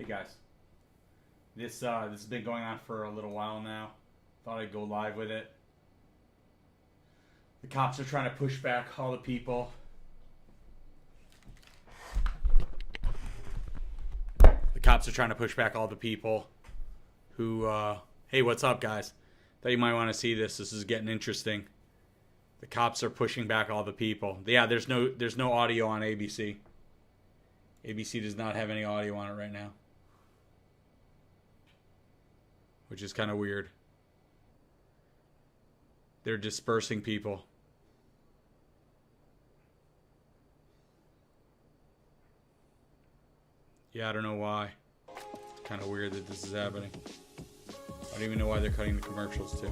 guys. This has been going on for a little while now. Thought I'd go live with it. The cops are trying to push back all the people. The cops are trying to push back all the people who, hey, what's up, guys? Thought you might want to see this. This is getting interesting. The cops are pushing back all the people. Yeah, there's no audio on ABC. ABC does not have any audio on it right now, which is kind of weird. They're dispersing people. Yeah, I don't know why. It's kind of weird that this is happening. I don't even know why they're cutting the commercials too.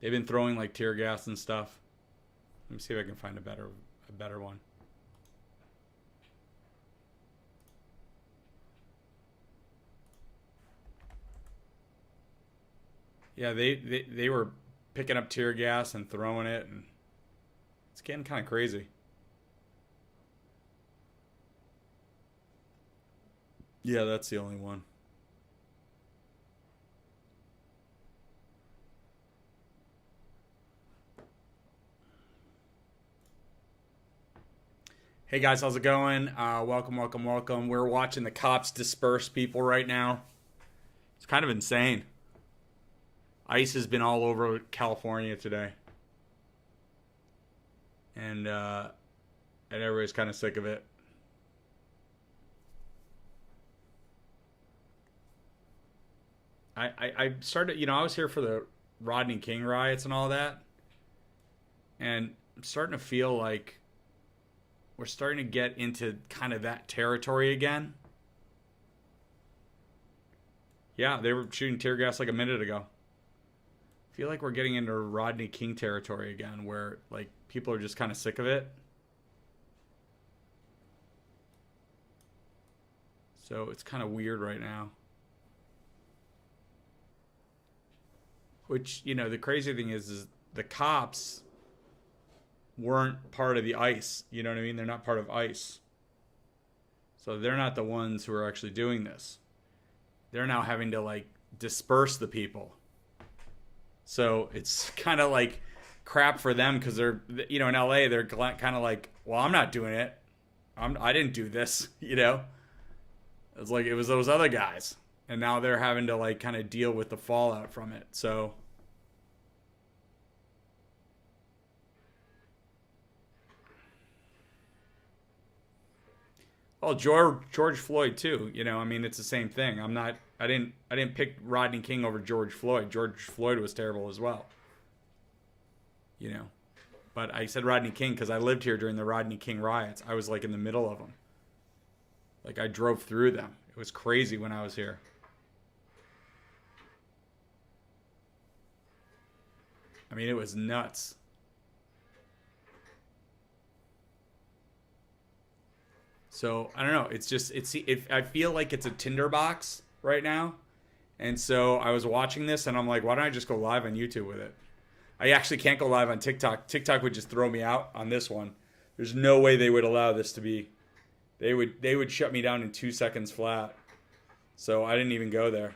They've been throwing like tear gas and stuff. Let me see if I can find a better one. Yeah, they were picking up tear gas and throwing it, and it's getting kind of crazy. Yeah, that's the only one. Hey guys, how's it going? Welcome. We're watching the cops disperse people right now. It's kind of insane. ICE has been all over California today. And everybody's kind of sick of it. I started, I was here for the Rodney King riots and all that. And I'm starting to feel like we're starting to get into kind of that territory again. Yeah, they were shooting tear gas like a minute ago. I feel like we're getting into Rodney King territory again, where like people are just kind of sick of it. So it's kind of weird right now. Which, the crazy thing is the cops weren't part of the ICE. You know what I mean? They're not part of ICE. So they're not the ones who are actually doing this. They're now having to like disperse the people. So it's kind of like crap for them because they're, in LA, they're kind of like, well, I'm not doing it. I didn't do this, It's like it was those other guys. And now they're having to like kind of deal with the fallout from it. So well, George Floyd too. It's the same thing. I didn't pick Rodney King over George Floyd. George Floyd was terrible as well. But I said Rodney King because I lived here during the Rodney King riots. I was like in the middle of them. Like I drove through them. It was crazy when I was here. It was nuts. So I don't know. I feel like it's a tinderbox right now. And so I was watching this and I'm like, why don't I just go live on YouTube with it? I actually can't go live on TikTok. TikTok would just throw me out on this one. There's no way they would allow this to be. They would shut me down in 2 seconds flat. So I didn't even go there.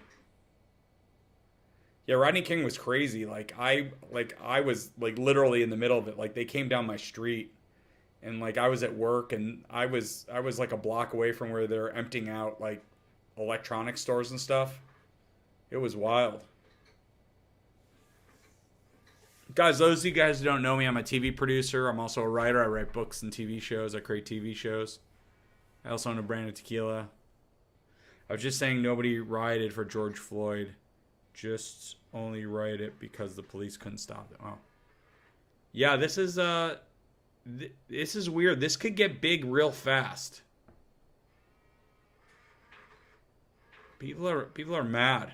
Yeah, Rodney King was crazy. I was like literally in the middle of it. Like they came down my street. And like I was at work and I was like a block away from where they're emptying out like electronic stores and stuff. It was wild. Guys, those of you guys who don't know me, I'm a TV producer. I'm also a writer. I write books and TV shows. I create TV shows. I also own a brand of tequila. I was just saying nobody rioted for George Floyd. Just only rioted because the police couldn't stop them. Oh. Yeah, this is weird. This could get big real fast. People are mad.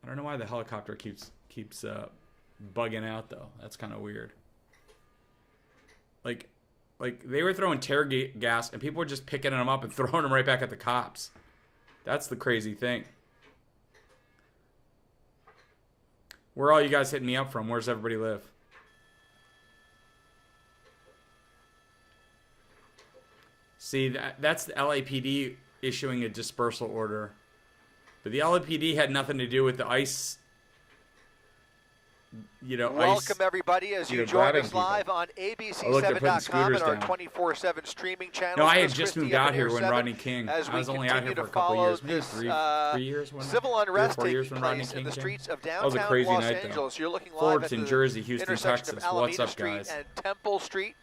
I don't know why the helicopter keeps bugging out though. That's kind of weird. Like they were throwing tear gas and people were just picking them up and throwing them right back at the cops. That's the crazy thing. Where are all you guys hitting me up from? Where's everybody live? See, that's the LAPD issuing a dispersal order. But the LAPD had nothing to do with the ICE. Welcome everybody as you join us live on ABC7.com and our 24/7 streaming channel. No, I had just moved out here when Rodney King. I was only out here for a couple years, maybe three years. Civil unrest taking place in the streets of downtown Los Angeles. You're looking live at the Jersey, Houston, Texas. What's up, guys? And Temple Street.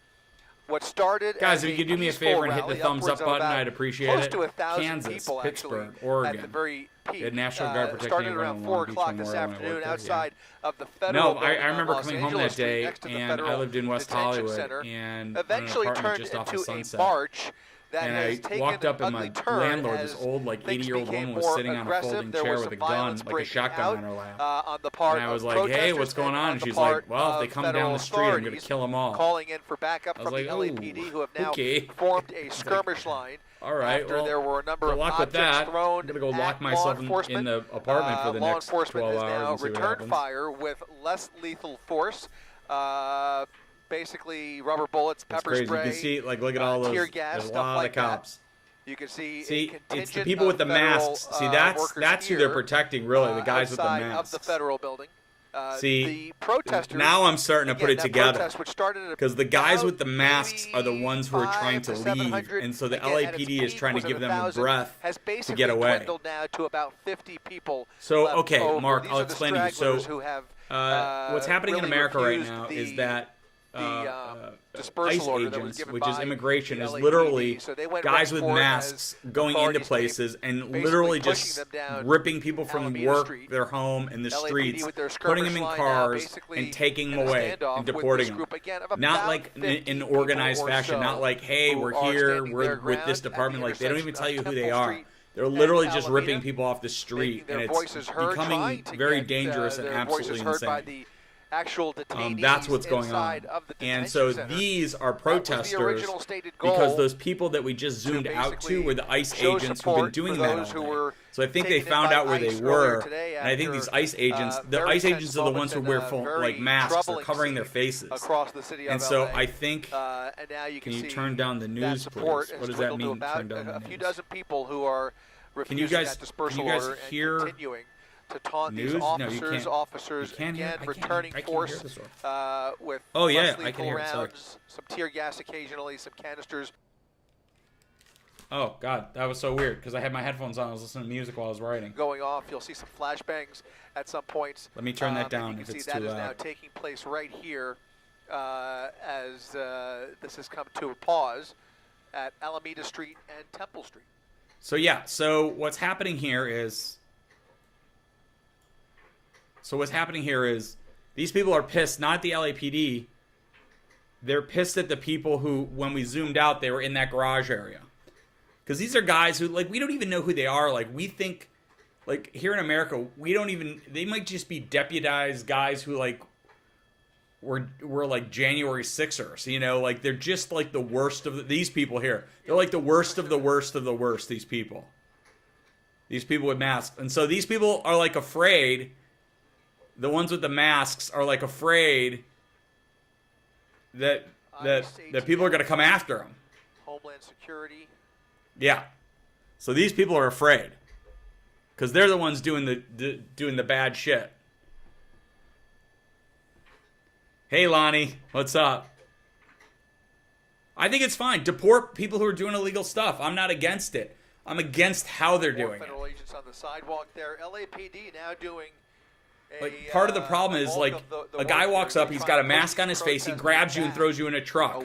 What started guys, if you could do me a favor and hit the thumbs up button, I'd appreciate it. Kansas, people, Pittsburgh, Oregon. At the very peak. The National Guard protecting started around 4 o'clock this afternoon outside of the federal building. I remember Los coming Angeles home that Street, day, next to the and I lived in West Detention Hollywood, Center, and eventually turned just off into of Sunset. a march. And I walked up, and my landlord, this old, 80-year-old woman, was sitting on a folding chair with a gun, like a shotgun on her lap. And I was like, hey, what's going on? And she's like, well, if they come down the street, I'm going to kill them all. Calling in for backup from the LAPD, who have now formed a skirmish line. All right, after there were a number of objects thrown I'm going to go lock myself in the apartment for the next 12 hours and see what happens. Law enforcement has now returned fire with less lethal force. Basically, rubber bullets, pepper spray. You can see, look at all those. Tear gas, there's a lot of cops. You can see it's the people with the masks. See, that's who they're protecting, really. The guys with the masks. Of the federal building. See, the protesters, now I'm starting to put it together. Because the guys with the masks are the ones who are trying to leave, and so the LAPD is trying to give them a breath to get away. Now to about 50 people. So, okay, Mark, I'll explain to you. So, what's happening in America right now is that ICE agents, which is immigration, is literally guys with masks going into places and literally just ripping people from work, their home, and the streets, putting them in cars and taking them away and deporting them. Not like in organized fashion, not like, hey, we're here, we're with this department. Like, they don't even tell you who they are. They're literally just ripping people off the street, and it's becoming very dangerous and absolutely insane. Actual detainees that's what's going on. And so these are protesters because those people that we just zoomed out to were the ICE agents who've been doing that all day. So I think they found out where they were, and I think these ICE agents, the ICE agents are the ones who wear full masks, they're covering their faces. And so I think, can you turn down the news, please? What does that mean, turn down the news? A few dozen people who are refusing that dispersal order and continuing to taunt these officers again, returning force with less lethal rounds, some tear gas occasionally, some canisters. Oh, God, that was so weird because I had my headphones on. I was listening to music while I was writing. Going off, you'll see some flashbangs at some points. Let me turn that down if it's too loud. That is now taking place right here as this has come to a pause at Alameda Street and Temple Street. So, yeah, so what's happening here is... these people are pissed, not at the LAPD. They're pissed at the people who, when we zoomed out, they were in that garage area. Because these are guys who, we don't even know who they are. We think, here in America, they might just be deputized guys who, were January 6ers, they're just, the worst of these people here. They're, the worst of the worst of the worst, these people. These people with masks. And so these people are, afraid... The ones with the masks are afraid that people are going to come after them. Homeland Security. Yeah. So these people are afraid because they're the ones doing the bad shit. Hey Lonnie, what's up? I think it's fine. Deport people who are doing illegal stuff. I'm not against it. I'm against how they're doing it. Federal agents on the sidewalk there. LAPD now doing. Part of the problem is, a guy walks up, he's got a mask on his face, he grabs you and throws you in a truck.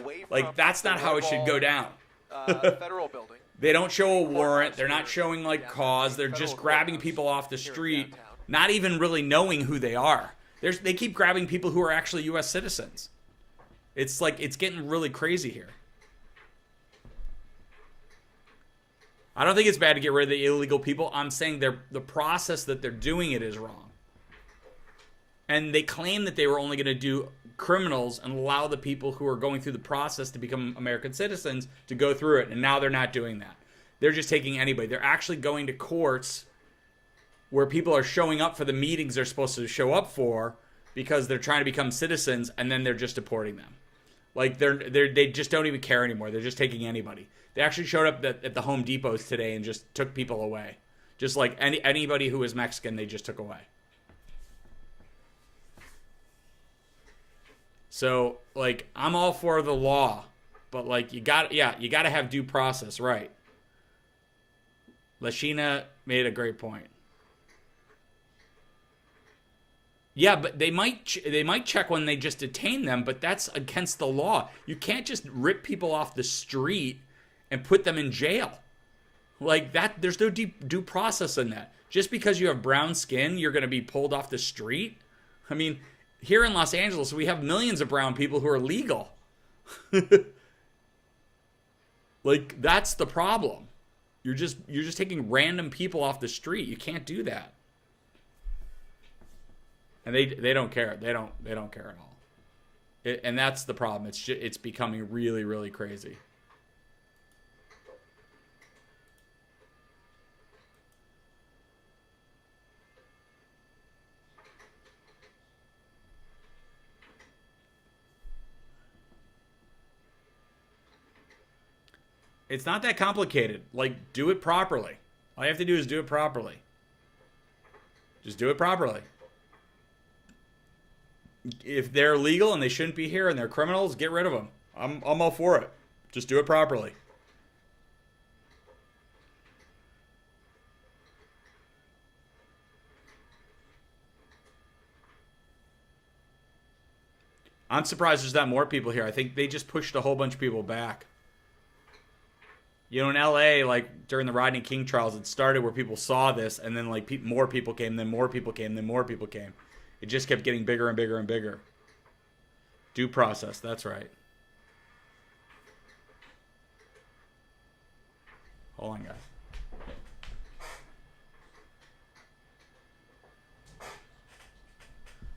That's not how it should go down. Federal building. They don't show a warrant, they're not showing, cause, they're just grabbing people off the street, not even really knowing who they are. They keep grabbing people who are actually U.S. citizens. It's it's getting really crazy here. I don't think it's bad to get rid of the illegal people. I'm saying the process that they're doing it is wrong. And they claim that they were only going to do criminals and allow the people who are going through the process to become American citizens to go through it. And now they're not doing that. They're just taking anybody. They're actually going to courts where people are showing up for the meetings they're supposed to show up for because they're trying to become citizens, and then they're just deporting them. Like they just don't even care anymore. They're just taking anybody. They actually showed up at the Home Depots today and just took people away. Just like anybody who was Mexican, they just took away. So like I'm all for the law, but like you got to have due process, right? Lashina made a great point. Yeah, but they might check when they just detain them, but that's against the law. You can't just rip people off the street and put them in jail. Like that, there's no due process in that. Just because you have brown skin, you're going to be pulled off the street? I mean, here in Los Angeles, we have millions of brown people who are legal. Like that's the problem. You're just taking random people off the street. You can't do that. And they don't care. They don't care at all. And that's the problem. It's becoming really, really crazy. It's not that complicated. Like, do it properly. All you have to do is do it properly. Just do it properly. If they're legal and they shouldn't be here and they're criminals, get rid of them. I'm all for it. Just do it properly. I'm surprised there's not more people here. I think they just pushed a whole bunch of people back. You know, in LA, like during the Rodney King trials, it started where people saw this, and then like more people came, then more people came, then more people came. It just kept getting bigger and bigger and bigger. Due process, that's right. Hold on, guys.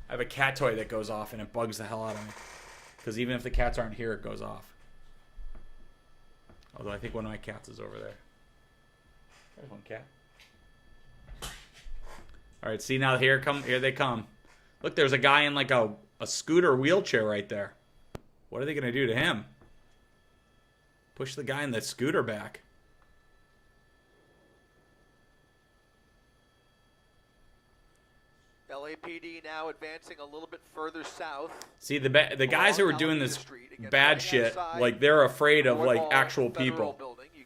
I have a cat toy that goes off, and it bugs the hell out of me. Because even if the cats aren't here, it goes off. Although I think one of my cats is over there. There's one cat. All right, see now here they come. Look, there's a guy in like a scooter wheelchair right there. What are they going to do to him? Push the guy in the scooter back. LAPD now advancing a little bit further south. See, the guys who are doing this bad shit, like they're afraid of like actual people.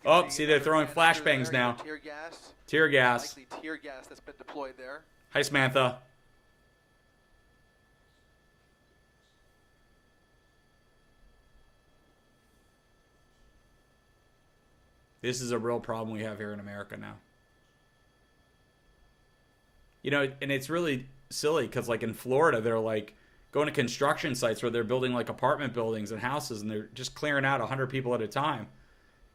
Oh, see, they're throwing flashbangs now. Tear gas. Tear gas. Likely tear gas that's been deployed there. Hi, Samantha. This is a real problem we have here in America now. You know, and it's really silly because like in Florida, they're like going to construction sites where they're building like apartment buildings and houses, and they're just clearing out 100 people at a time.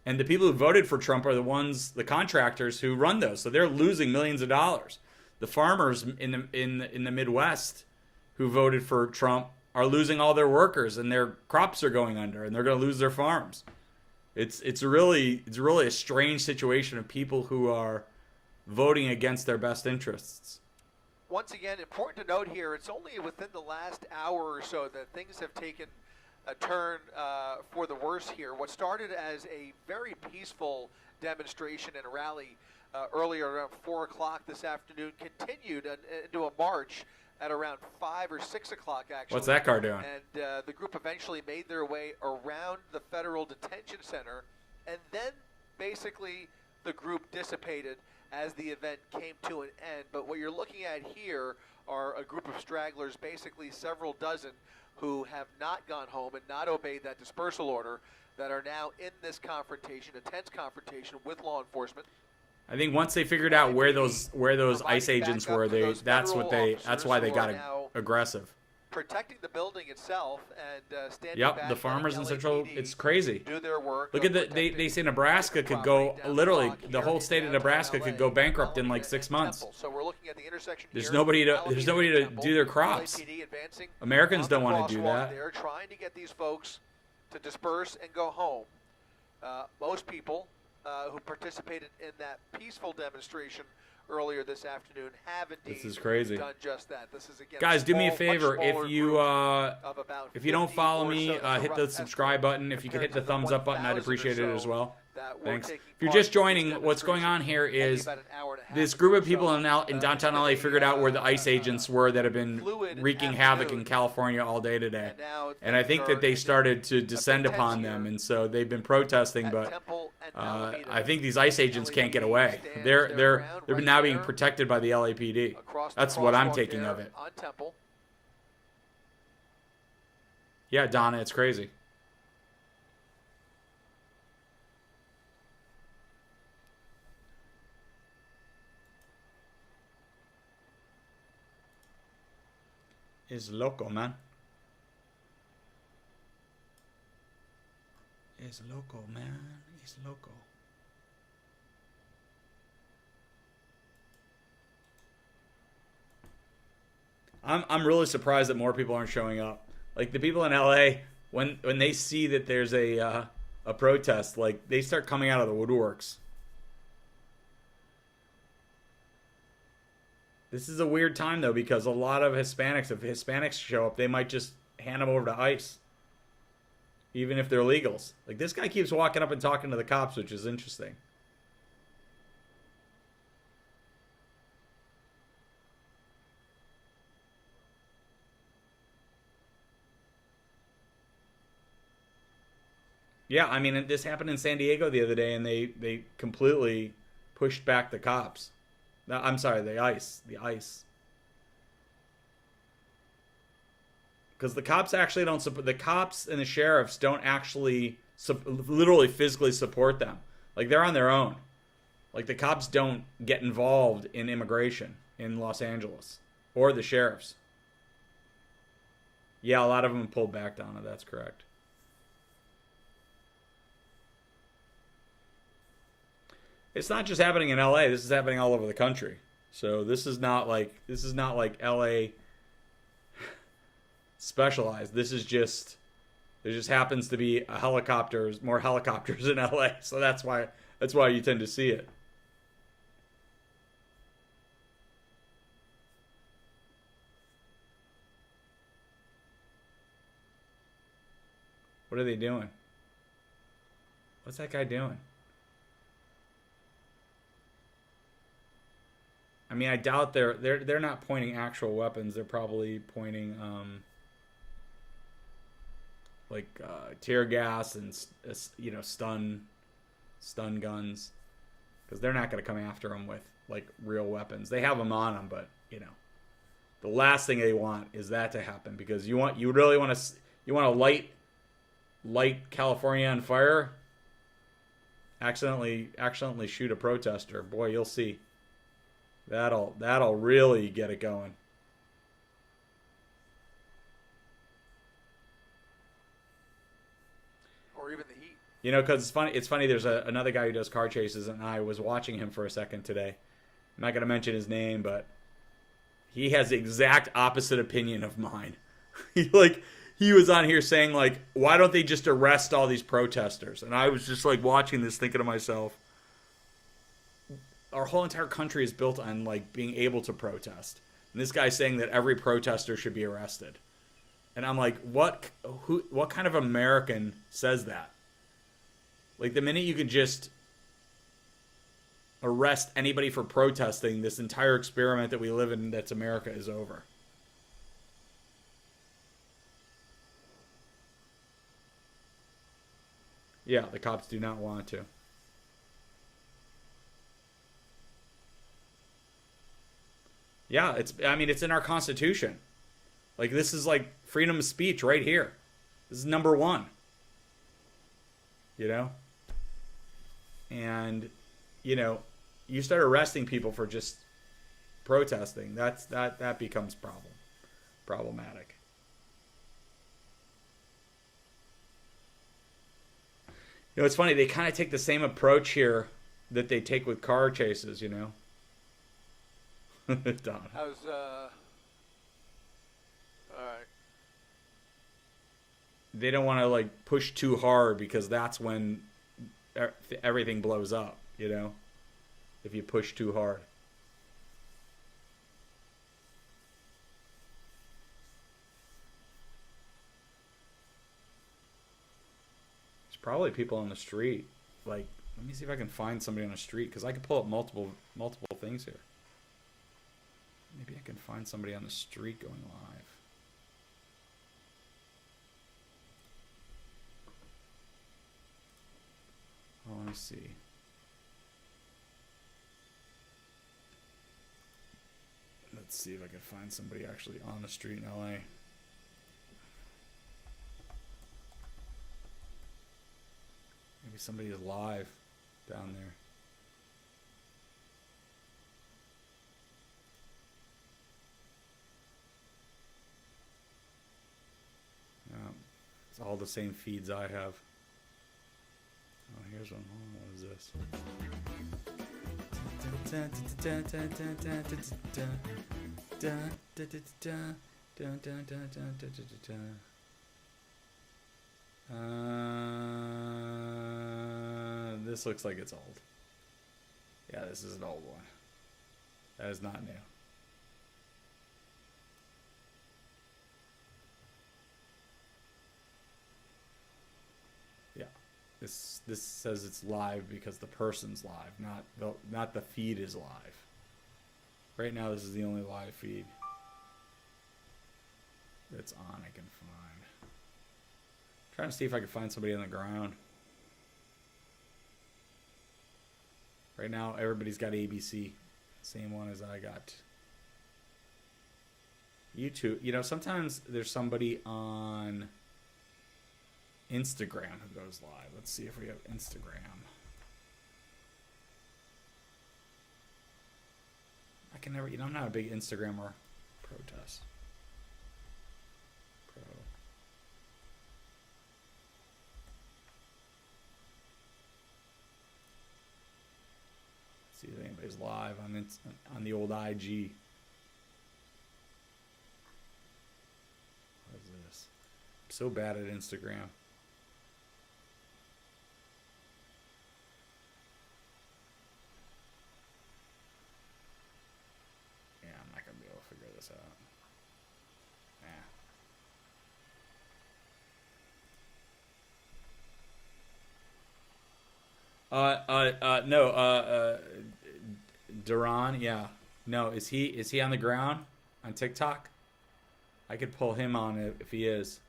And the people who voted for Trump are the contractors who run those. So they're losing millions of dollars. The farmers in the Midwest who voted for Trump are losing all their workers, and their crops are going under, and they're going to lose their farms. It's really a strange situation of people who are voting against their best interests. Once again, important to note here, it's only within the last hour or so that things have taken a turn for the worse here. What started as a very peaceful demonstration and rally earlier around 4 o'clock this afternoon continued into a march at around 5 or 6 o'clock, actually. What's that car doing? And the group eventually made their way around the Federal Detention Center, and then basically the group dissipated as the event came to an end. But what you're looking at here are a group of stragglers, basically several dozen, who have not gone home and not obeyed that dispersal order, that are now in this confrontation, a tense confrontation with law enforcement. I think once they figured out where those ICE agents were, that's why they got aggressive. Protecting the building itself and standing Yep, back. the farmers in Central, it's crazy. Do their work. Look at they say Nebraska could go literally the whole state of Nebraska could go bankrupt in like 6 months. So we're looking at the intersection. There's nobody to do their crops. Americans don't want to do that. They're trying to get these folks to disperse and go home. Most people who participated in that peaceful demonstration earlier this afternoon have indeed this is crazy. done just that. This is again guys, do me a favor. If you don't follow me, hit the subscribe button. If you could hit the thumbs up button, I'd appreciate it as well. Thanks. If you're just joining, what's going on here is this group of people in downtown LA figured out where the ICE agents were that have been wreaking havoc in California all day today. And I think that they started to descend upon them, and so they've been protesting, but I think these ICE agents can't get away. They're now being protected by the LAPD. That's what I'm taking of it. Yeah, Donna, it's crazy. It's loco, man. It's loco, man. It's loco. I'm really surprised that more people aren't showing up. Like the people in LA, when they see that there's a protest, like they start coming out of the woodworks. This is a weird time, though, because a lot of Hispanics, if Hispanics show up, they might just hand them over to ICE, even if they're legals. Like, this guy keeps walking up and talking to the cops, which is interesting. Yeah, I mean, this happened in San Diego the other day, and they completely pushed back the cops. No, I'm sorry, the ICE. The ICE. Because the cops actually don't support... The cops and the sheriffs don't actually literally physically support them. Like, they're on their own. Like, the cops don't get involved in immigration in Los Angeles. Or the sheriffs. Yeah, a lot of them pulled back, Donna. That's correct. It's not just happening in LA. This is happening all over the country. So this is not like LA specialized. This is just there just happens to be more helicopters in LA. So that's why you tend to see it. What are they doing? What's that guy doing? I mean, I doubt they're not pointing actual weapons. They're probably pointing tear gas and stun guns, because they're not going to come after them with like real weapons. They have them on them, but the last thing they want is that to happen, because you want to light California on fire. Accidentally shoot a protester. Boy, you'll see. That'll really get it going. Or even the heat. Because it's funny. There's another guy who does car chases, and I was watching him for a second today. I'm not gonna mention his name, but he has the exact opposite opinion of mine. He was on here saying, like, why don't they just arrest all these protesters? And I was just like watching this, thinking to myself, our whole entire country is built on like being able to protest. And this guy's saying that every protester should be arrested. And I'm like, what kind of American says that? Like, the minute you can just arrest anybody for protesting, this entire experiment that we live in, that's America, is over. Yeah, the cops do not want to. Yeah, it's in our Constitution. Like, this is like freedom of speech right here. This is number one. And, you start arresting people for just protesting. That becomes problematic. It's funny. They kind of take the same approach here that they take with car chases, Don. How's all right. They don't want to like push too hard, because that's when everything blows up, if you push too hard. Probably people on the street. Like, let me see if I can find somebody on the street, because I can pull up multiple things here. Maybe I can find somebody on the street going live. Oh, let me see. Let's see if I can find somebody actually on the street in LA. Maybe somebody is live down there. It's all the same feeds I have. Oh, here's one. Oh, what is this? This looks like it's old. Yeah, this is an old one. That is not new. Yeah, this says it's live because the person's live, not the feed is live. Right now, this is the only live feed that's on. I can find. Trying to see if I can find somebody on the ground. Right now, everybody's got ABC. Same one as I got. YouTube. You know, sometimes there's somebody on Instagram who goes live. Let's see if we have Instagram. I can never, I'm not a big Instagrammer. Protest. See if anybody's live on the old IG. What is this? I'm so bad at Instagram. Yeah, I'm not gonna be able to figure this out. No, Duran, yeah. No, is he on the ground on TikTok? I could pull him on it if he is.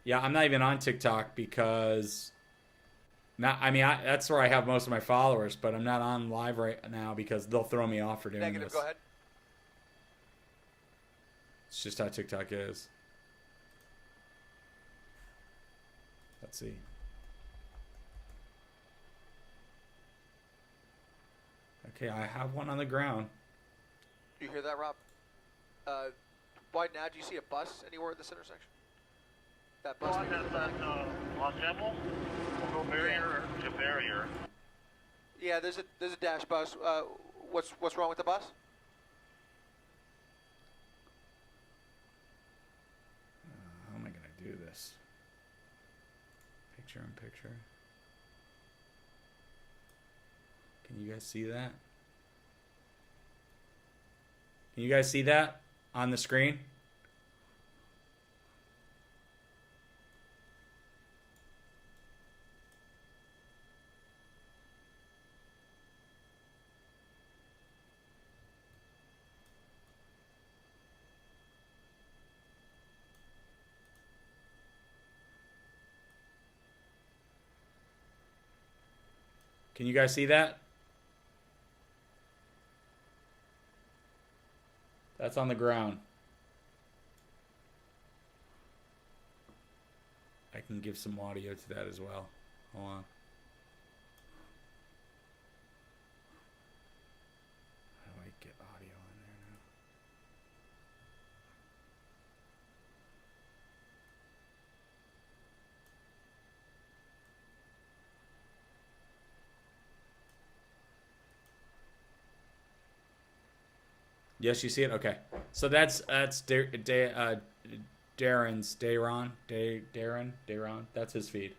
Yeah, I'm not even on TikTok because that's where I have most of my followers, but I'm not on live right now because they'll throw me off for doing Negative, this. Go ahead. It's just how TikTok is. Let's see. Okay, I have one on the ground. You hear that, Rob? Why now? Do you see a bus anywhere at this intersection? That bus. Los Angeles? We'll go barrier to barrier. Yeah, there's a dash bus. What's wrong with the bus? How am I gonna do this? Picture in picture. Can you guys see that? Can you guys see that on the screen? Can you guys see that? That's on the ground. I can give some audio to that as well. Hold on. How do I get audio in there now? Yes, you see it? Okay. So that's Darren. That's his feed.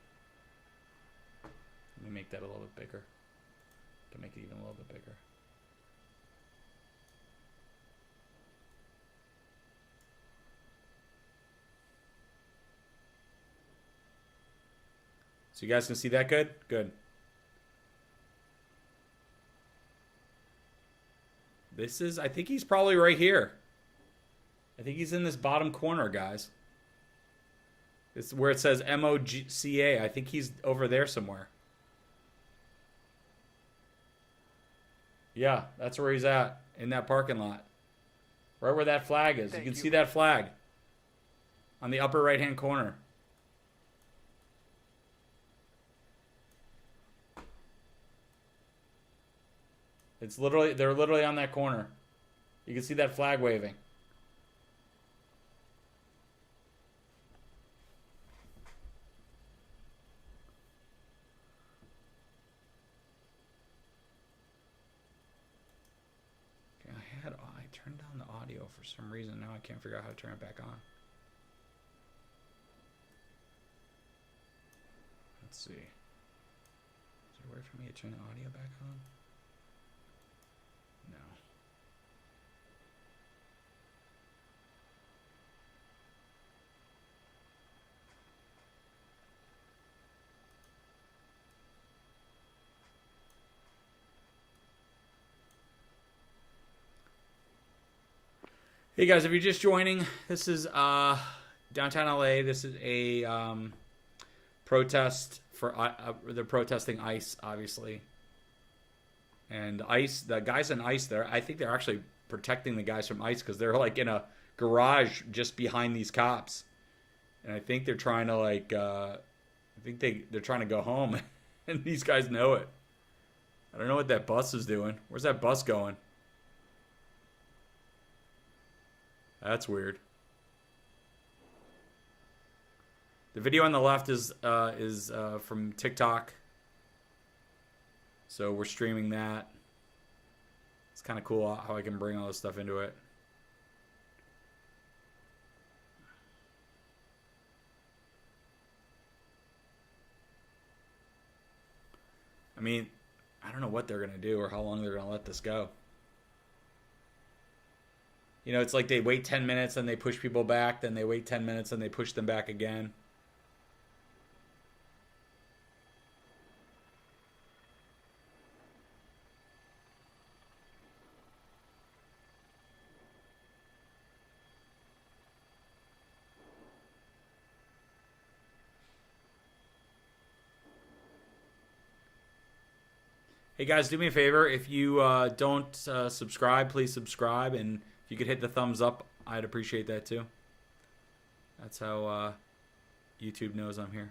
Let me make that a little bit bigger. To make it even a little bit bigger. So you guys can see that good? Good. This is, I think he's probably right here. I think he's in this bottom corner, guys. It's where it says MOCA. I think he's over there somewhere. Yeah, that's where he's at, in that parking lot. Right where that flag is. You can see that flag on the upper right-hand corner. It's literally, they're literally on that corner. You can see that flag waving. I turned down the audio for some reason. Now I can't figure out how to turn it back on. Let's see. Is there a way for me to turn the audio back on? No. Hey guys, if you're just joining, this is downtown LA. This is a protest for they're protesting ICE, obviously. And ICE, the guys in ICE there, I think they're actually protecting the guys from ICE because they're like in a garage just behind these cops. And I think they're trying to like I think they're trying to go home and these guys know it. I don't know what that bus is doing. Where's that bus going? That's weird. The video on the left is from TikTok. So we're streaming that. It's kind of cool how I can bring all this stuff into it. I mean, I don't know what they're going to do or how long they're going to let this go. You know, it's like they wait 10 minutes and they push people back, then they wait 10 minutes and they push them back again. Hey guys, do me a favor. If you don't subscribe, please subscribe. And if you could hit the thumbs up, I'd appreciate that too. That's how YouTube knows I'm here.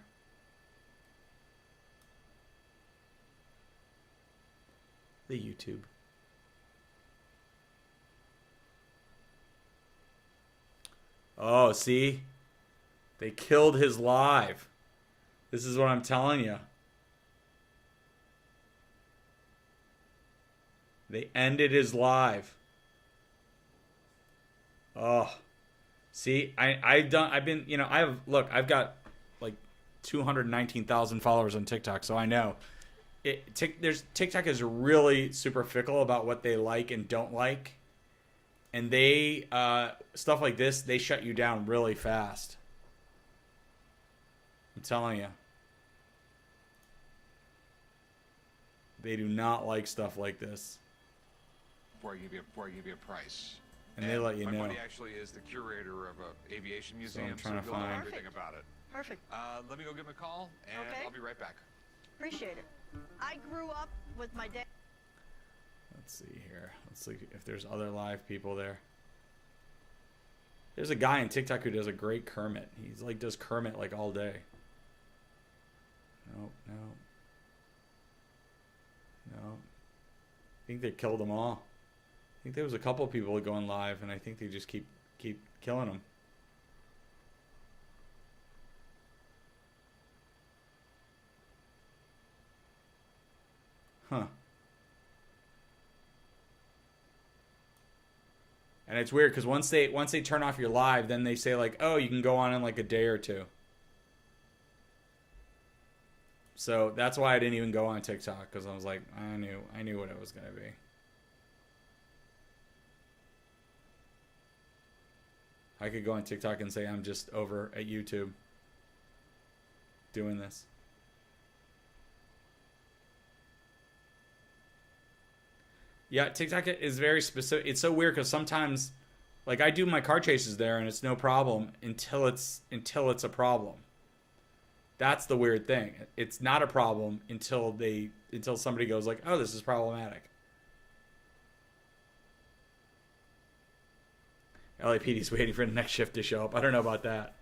The YouTube. Oh, see? They killed his live. This is what I'm telling you. They ended his live. Oh, see, I've been, you know, I've got like 219,000 followers on TikTok, so I know TikTok is really super fickle about what they like and don't like, and they stuff like this, they shut you down really fast. I'm telling you, they do not like stuff like this. Before I give you a price. And they let you know. My buddy actually is the curator of an aviation museum, so I'm trying to find everything about it. Perfect. Let me go give him a call, and okay. I'll be right back. Appreciate it. I grew up with my dad. Let's see here. Let's see if there's other live people there. There's a guy in TikTok who does a great Kermit. He's like does Kermit like all day. No. I think they killed them all. I think there was a couple of people going live, and I think they just keep killing them. Huh. And it's weird because once they turn off your live, then they say like, oh, you can go on in like a day or two. So that's why I didn't even go on TikTok, because I was like, I knew what it was gonna be. I could go on TikTok and say I'm just over at YouTube doing this. Yeah, TikTok is very specific. It's so weird because sometimes, like, I do my car chases there and it's no problem until it's a problem. That's the weird thing. It's not a problem until somebody goes like, "Oh, this is problematic." LAPD's waiting for the next shift to show up. I don't know about that.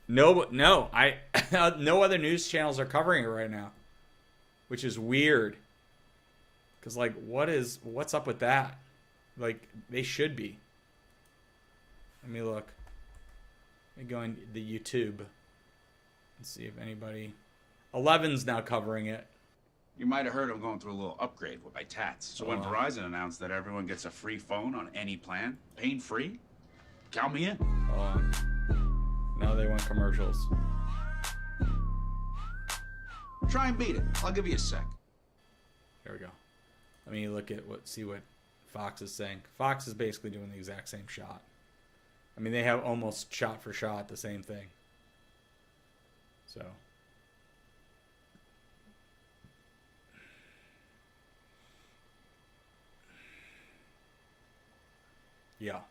No, no other news channels are covering it right now, which is weird. Cause like, what's up with that? Like, they should be. Let me look. Let me go on the YouTube and see if anybody. 11's now covering it. You might have heard I'm going through a little upgrade with my tats. So when Verizon announced that everyone gets a free phone on any plan, pain-free, count me in. Now they want commercials. Try and beat it. I'll give you a sec. There we go. Let me look at see what Fox is saying. Fox is basically doing the exact same shot. I mean, they have almost shot for shot the same thing. So. Yeah.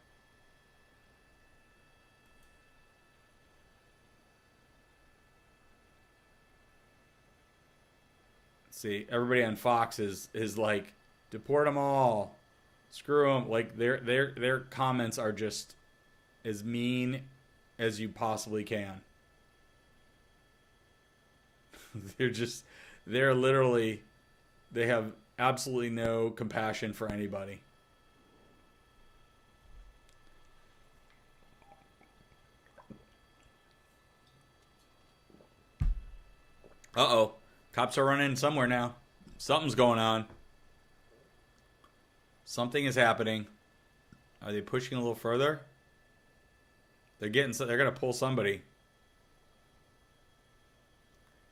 See, everybody on Fox is like, deport them all, screw them. Like their comments are just as mean as you possibly can. They're literally, they have absolutely no compassion for anybody. Uh-oh. Cops are running somewhere now. Something's going on. Something is happening. Are they pushing a little further? They're gonna pull somebody.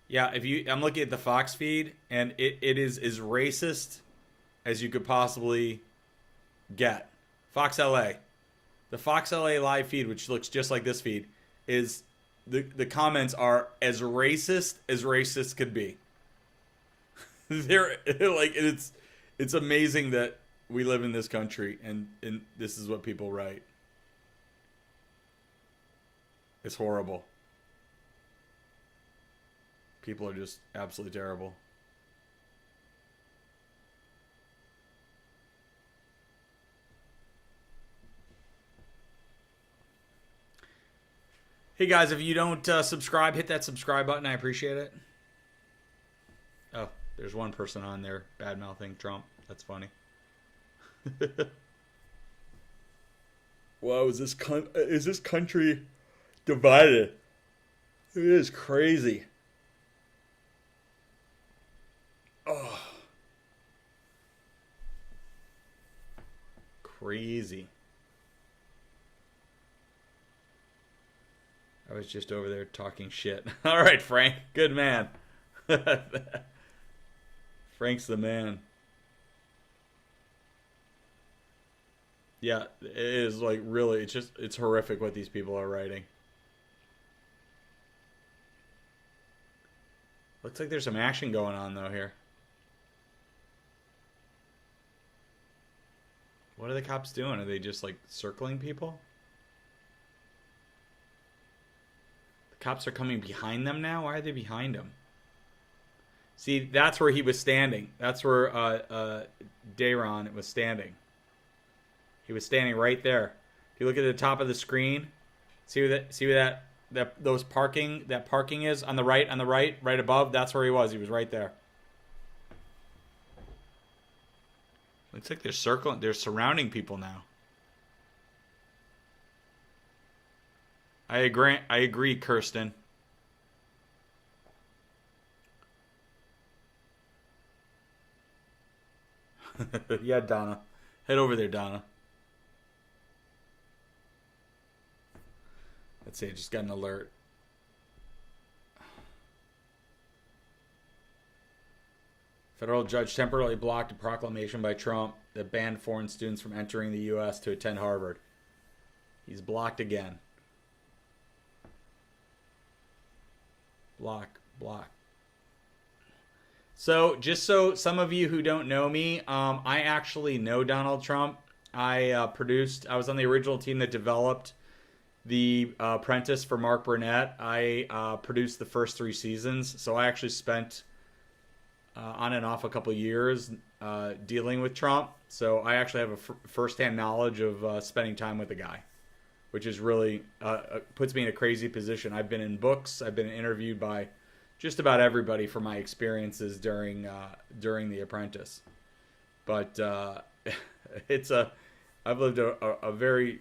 Yeah, I'm looking at the Fox feed, and it is as racist as you could possibly get. Fox LA. The Fox LA live feed, which looks just like this feed, is the comments are as racist could be. They're like, it's amazing that we live in this country and this is what people write. It's horrible. People are just absolutely terrible. Hey guys, if you don't subscribe, hit that subscribe button. I appreciate it. Oh, there's one person on there bad-mouthing Trump. That's funny. Wow, is this country divided? It is crazy. Oh. Crazy. I was just over there talking shit. All right, Frank. Good man. Frank's the man. Yeah, it is like really, it's horrific what these people are writing. Looks like there's some action going on though here. What are the cops doing? Are they just like circling people? The cops are coming behind them now? Why are they behind him? See, that's where he was standing. That's where Dayron was standing. He was standing right there. If you look at the top of the screen, see where that parking is on the right above. That's where he was. He was right there. Looks like they're circling. They're surrounding people now. I agree, Kirsten. Yeah, Donna. Head over there, Donna. Let's see, I just got an alert. Federal judge temporarily blocked a proclamation by Trump that banned foreign students from entering the U.S. to attend Harvard. He's blocked again. Block. So just so some of you who don't know me, I actually know Donald Trump. I was on the original team that developed The Apprentice for Mark Burnett. I produced the first 3 seasons. So I actually spent on and off a couple years dealing with Trump. So I actually have a firsthand knowledge of spending time with the guy, which is really puts me in a crazy position. I've been in books. I've been interviewed by just about everybody for my experiences during The Apprentice. But I've lived a very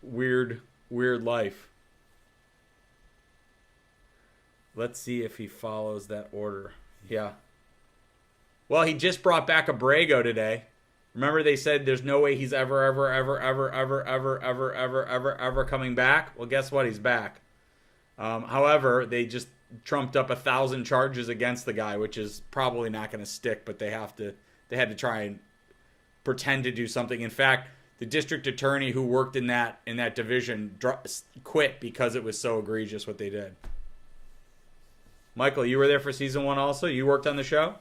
weird life. Let's see if he follows that order. Yeah. Well, he just brought back Abrego today. Remember they said there's no way he's ever coming back? Well, guess what? He's back. However, they just trumped up 1,000 charges against the guy, which is probably not going to stick, but they had to try and pretend to do something. In fact, the district attorney who worked in that division quit because it was so egregious what they did. Michael, you were there for season 1 also? You worked on the show?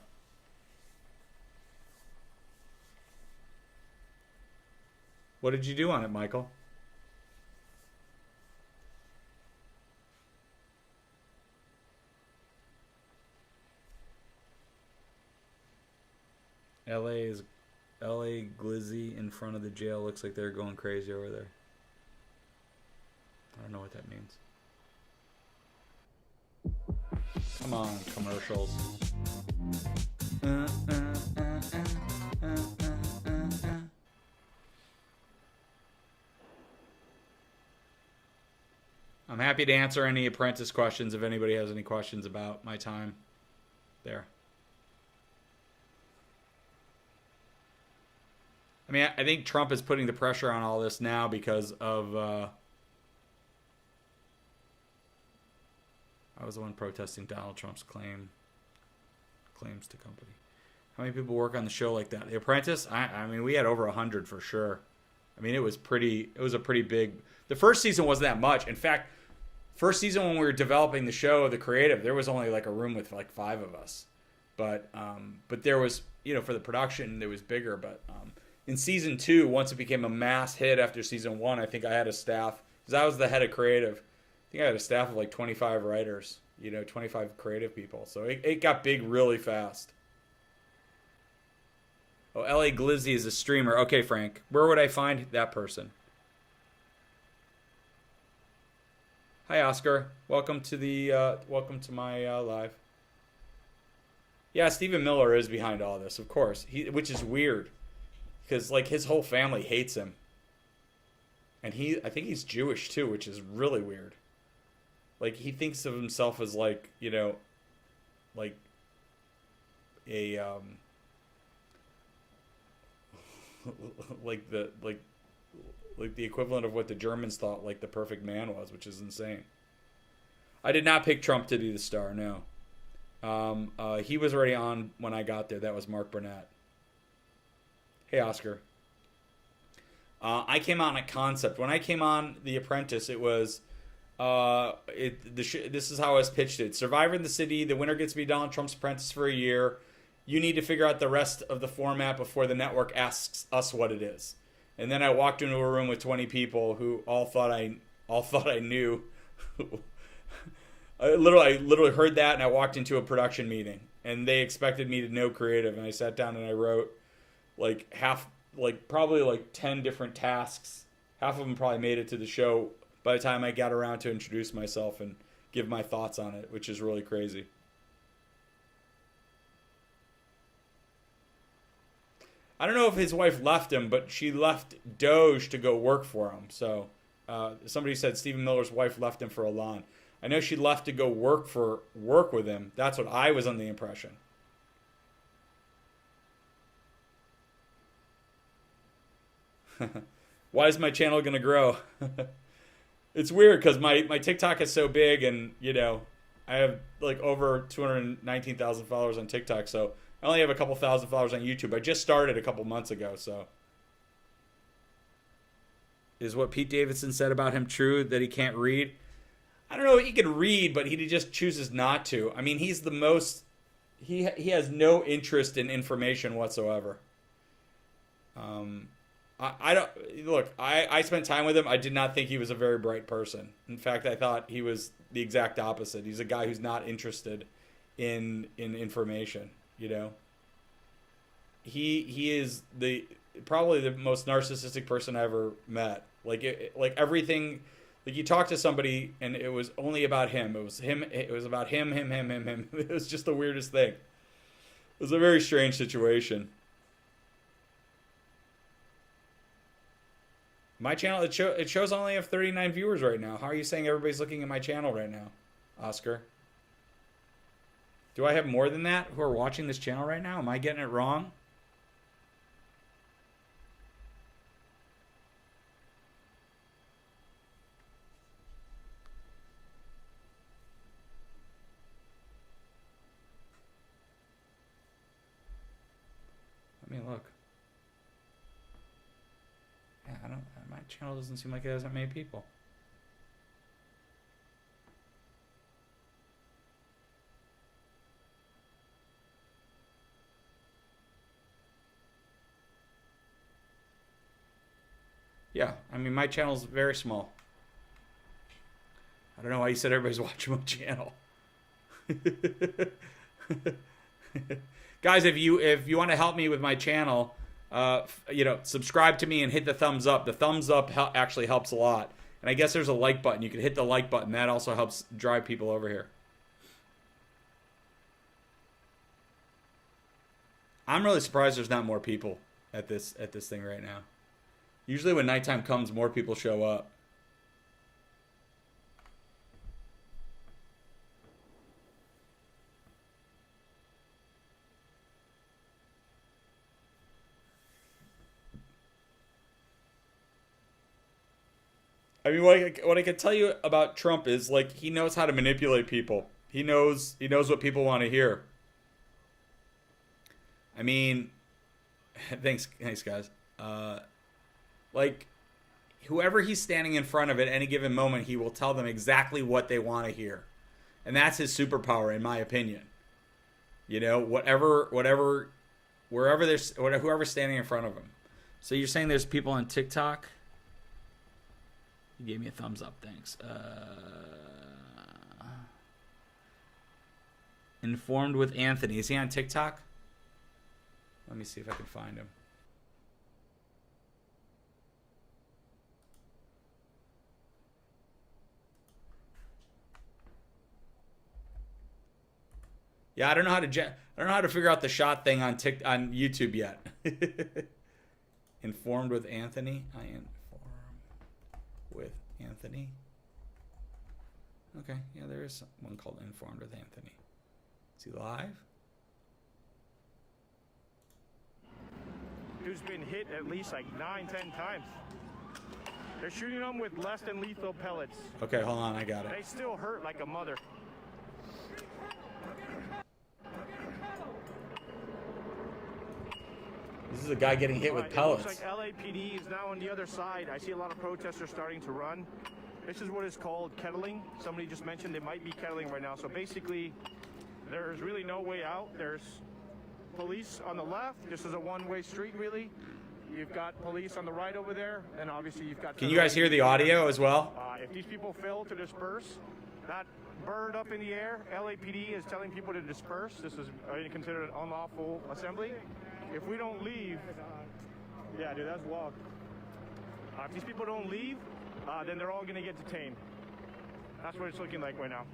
What did you do on it, Michael? LA Glizzy in front of the jail. Looks like they're going crazy over there. I don't know what that means. Come on, commercials. I'm happy to answer any Apprentice questions if anybody has any questions about my time there. I mean, I think Trump is putting the pressure on all this now because of... I was the one protesting Donald Trump's claims to company. How many people work on the show like that? The Apprentice? I mean, we had over 100 for sure. I mean, it was a pretty big... The first season wasn't that much. In fact, first season when we were developing the show, the creative, there was only like a room with like 5 of us. But there was, for the production, it was bigger. But in season 2, once it became a mass hit after season 1, I think I had a staff, because I was the head of creative. I think I had a staff of like 25 writers, 25 creative people. So it got big really fast. Oh, LA Glizzy is a streamer. Okay, Frank. Where would I find that person? Hi, Oscar. Welcome to my live. Yeah, Stephen Miller is behind all this, of course. Which is weird, because like his whole family hates him, and I think he's Jewish too, which is really weird. Like he thinks of himself as like like a like the equivalent of what the Germans thought like the perfect man was, which is insane. I did not pick Trump to be the star, no. He was already on when I got there. That was Mark Burnett. Hey, Oscar. I came on a concept. When I came on The Apprentice, it was... this is how I was pitched it. Survivor in the city, the winner gets to be Donald Trump's apprentice for a year. You need to figure out the rest of the format before the network asks us what it is. And then I walked into a room with 20 people who all thought I knew. I literally heard that, and I walked into a production meeting, and they expected me to know creative, and I sat down and I wrote probably 10 different tasks. Half of them probably made it to the show by the time I got around to introduce myself and give my thoughts on it, which is really crazy. I don't know if his wife left him, but she left Doge to go work for him. So somebody said Stephen Miller's wife left him for Elan. I know she left to go work with him. That's what I was under the impression. Why is my channel going to grow? It's weird because my TikTok is so big, and I have like over 219,000 followers on TikTok, so I only have a couple thousand followers on YouTube. I just started a couple months ago, so. Is what Pete Davidson said about him true, that he can't read? I don't know, he can read, but he just chooses not to. I mean, he's he has no interest in information whatsoever. I don't look. I spent time with him. I did not think he was a very bright person. In fact, I thought he was the exact opposite. He's a guy who's not interested in information. You know. He is probably the most narcissistic person I ever met. Like everything. Like you talk to somebody and it was only about him. It was him. It was about him. It was just the weirdest thing. It was a very strange situation. My channel, it shows I only have 39 viewers right now. How are you saying everybody's looking at my channel right now, Oscar? Do I have more than that who are watching this channel right now? Am I getting it wrong? Let me look. Yeah, my channel doesn't seem like it has that many people. Yeah, I mean, my channel's very small. I don't know why you said everybody's watching my channel. Guys, if you want to help me with my channel, subscribe to me and hit the thumbs up. The thumbs up actually helps a lot. And I guess there's a like button. You can hit the like button. That also helps drive people over here. I'm really surprised there's not more people at this thing right now. Usually when nighttime comes, more people show up. I mean, what I can tell you about Trump is, like, he knows how to manipulate people. He knows what people want to hear. I mean, thanks guys. Like, whoever he's standing in front of at any given moment, he will tell them exactly what they want to hear. And that's his superpower, in my opinion. You know, whoever's standing in front of him. So you're saying there's people on TikTok? You gave me a thumbs up, thanks. Informed with Anthony. Is he on TikTok? Let me see if I can find him. Yeah, I don't know how to figure out the shot thing on YouTube yet. Informed with Anthony. I inform with Anthony. Okay, yeah, there is one called Informed with Anthony. Is he live? Who's been hit at least like 9-10 times. They're shooting them with less than lethal pellets. Okay, hold on, I got it. They still hurt like a mother. This is a guy getting hit with pellets. It looks like LAPD is now on the other side. I see a lot of protesters starting to run. This is what is called kettling. Somebody just mentioned they might be kettling right now. So basically, there's really no way out. There's police on the left. This is a one-way street, really. You've got police on the right over there, and obviously you've got... Can you guys hear the audio as well? If these people fail to disperse, that bird up in the air, LAPD is telling people to disperse. This is considered an unlawful assembly. If we don't leave, yeah, dude, that's wild. If these people don't leave, then they're all going to get detained. That's what it's looking like right now.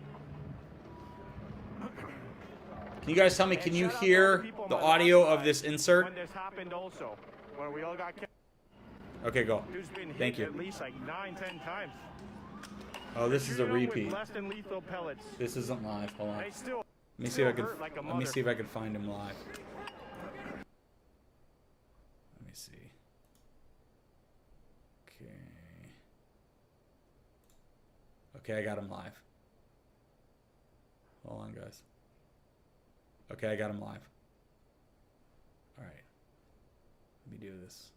Can you guys tell me, can you hear the audio of this insert? When this happened also, when we all got killed. Okay, go. Thank you. At least like 9-10 times. Oh, this is a repeat. Less than lethal pellets. This isn't live. Hold on. Let me see if I can find him live. Let me see. Okay, I got him live. Hold on, guys. Okay, I got him live. All right. Let me do this.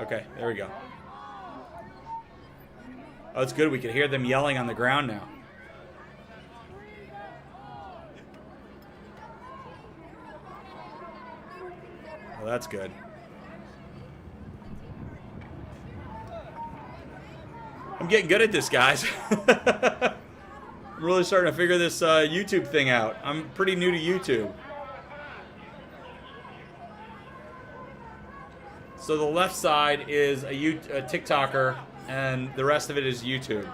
Okay, there we go. Oh, it's good. We can hear them yelling on the ground now. Well, that's good. I'm getting good at this, guys. I'm really starting to figure this YouTube thing out. I'm pretty new to YouTube. So the left side is a TikToker, and the rest of it is YouTube.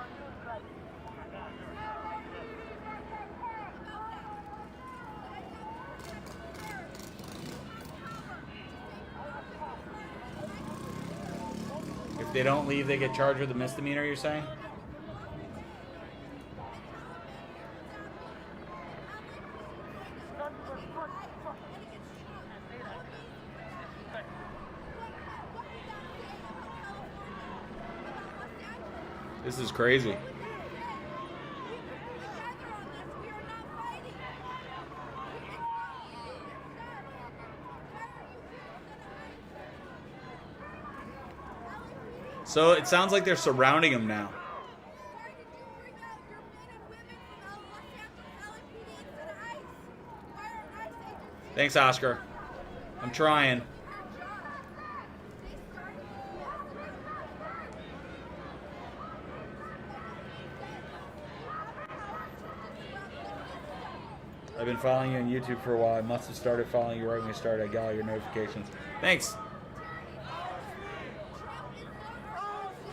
If they don't leave, they get charged with a misdemeanor, you're saying? This is crazy. So it sounds like they're surrounding him now. Thanks, Oscar. I'm trying. I've been following you on YouTube for a while. I must have started following you right when you started. I got all your notifications. Thanks.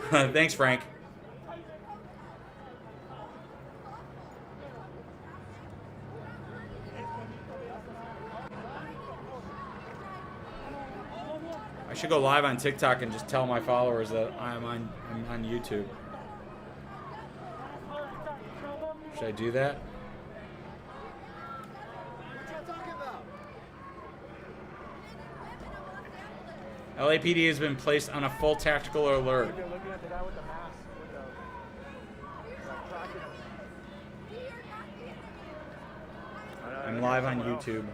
Thanks, Frank. I should go live on TikTok and just tell my followers that I'm on YouTube. Should I do that? LAPD has been placed on a full tactical alert. I'm live on YouTube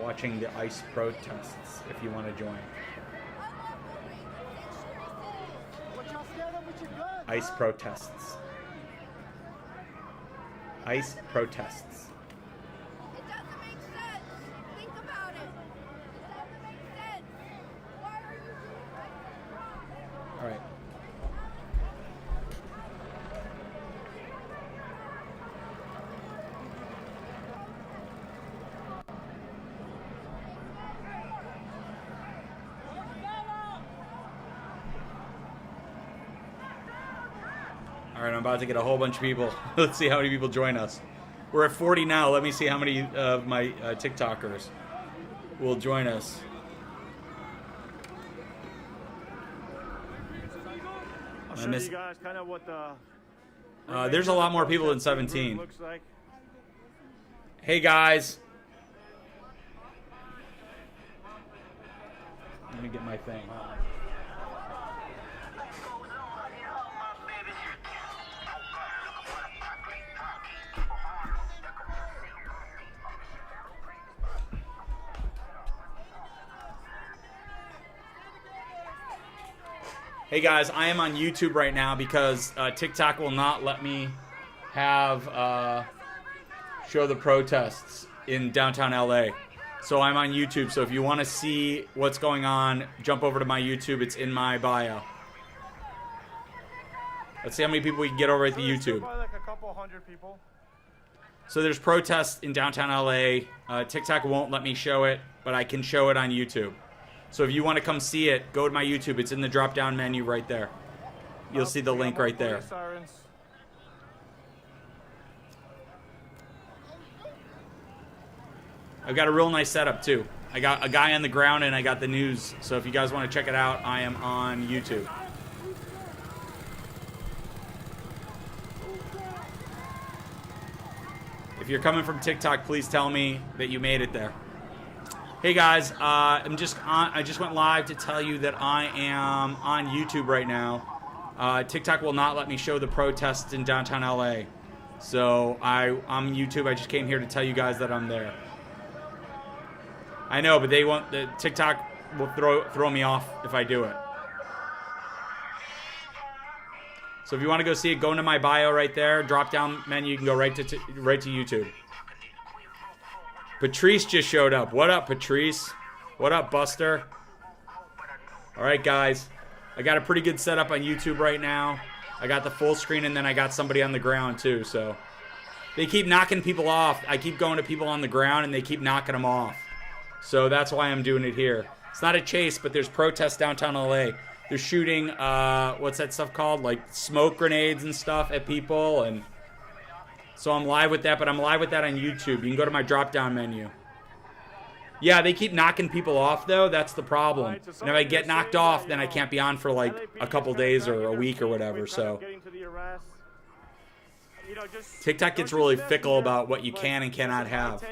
watching the ICE protests if you want to join. ICE protests. ICE protests. All right. All right, I'm about to get a whole bunch of people. Let's see how many people join us. We're at 40 now. Let me see how many of my TikTokers will join us. I'll show you guys kind of what the there's a lot more people than 17. Looks like. Hey guys. Let me get my thing. Hey guys, I am on YouTube right now because TikTok will not let me have show the protests in downtown LA. So I'm on YouTube. So if you want to see what's going on, jump over to my YouTube. It's in my bio. Let's see how many people we can get over at the YouTube. Probably like a couple hundred people. So there's protests in downtown LA. TikTok won't let me show it, but I can show it on YouTube. So if you want to come see it, go to my YouTube. It's in the drop-down menu right there. You'll see the link right there. I've got a real nice setup too. I got a guy on the ground and I got the news. So if you guys want to check it out, I am on YouTube. If you're coming from TikTok, please tell me that you made it there. Hey guys, I just went live to tell you that I am on YouTube right now. TikTok will not let me show the protests in downtown LA. So I'm YouTube. I just came here to tell you guys that I'm there. I know, but they won't. The TikTok will throw me off if I do it. So if you want to go see it, go into my bio right there. Drop down menu. You can go right to YouTube. Patrice just showed up. What up, Patrice? What up, Buster? All right, guys. I got a pretty good setup on YouTube right now. I got the full screen, and then I got somebody on the ground, too. So they keep knocking people off. I keep going to people on the ground, and they keep knocking them off. So that's why I'm doing it here. It's not a chase, but there's protests downtown LA. They're shooting, what's that stuff called? Like smoke grenades and stuff at people. And so I'm live with that, but I'm live with that on YouTube. You can go to my drop-down menu. Yeah, they keep knocking people off, though. That's the problem. And if I get knocked off, then I can't be on for like a couple days or a week or whatever. So TikTok gets really fickle about what you can and cannot have.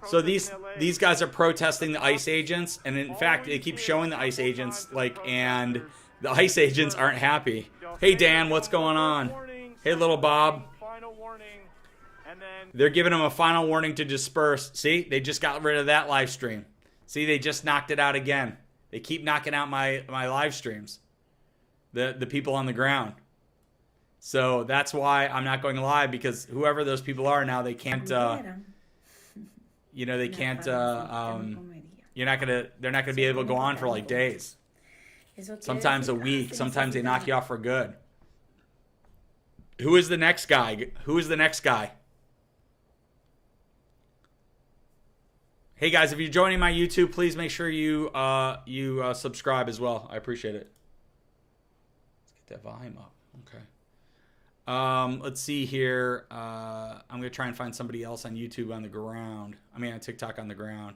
So these guys are protesting the ICE agents, and in fact, they keep showing the ICE agents, and the ICE agents aren't happy. Hey, Dan, what's going on? Hey, little Bob. They're giving them a final warning to disperse. See, they just got rid of that live stream. See, they just knocked it out again. They keep knocking out my live streams. The people on the ground. So that's why I'm not going live, because whoever those people are now, they can't, they can't, they're not gonna be able to go on for like days. Sometimes a week. Sometimes they knock you off for good. Who is the next guy? Who is the next guy? Hey guys, if you're joining my YouTube, please make sure you subscribe as well. I appreciate it. Let's get that volume up. Okay. Let's see here. I'm gonna try and find somebody else on YouTube on the ground. I mean, on TikTok on the ground.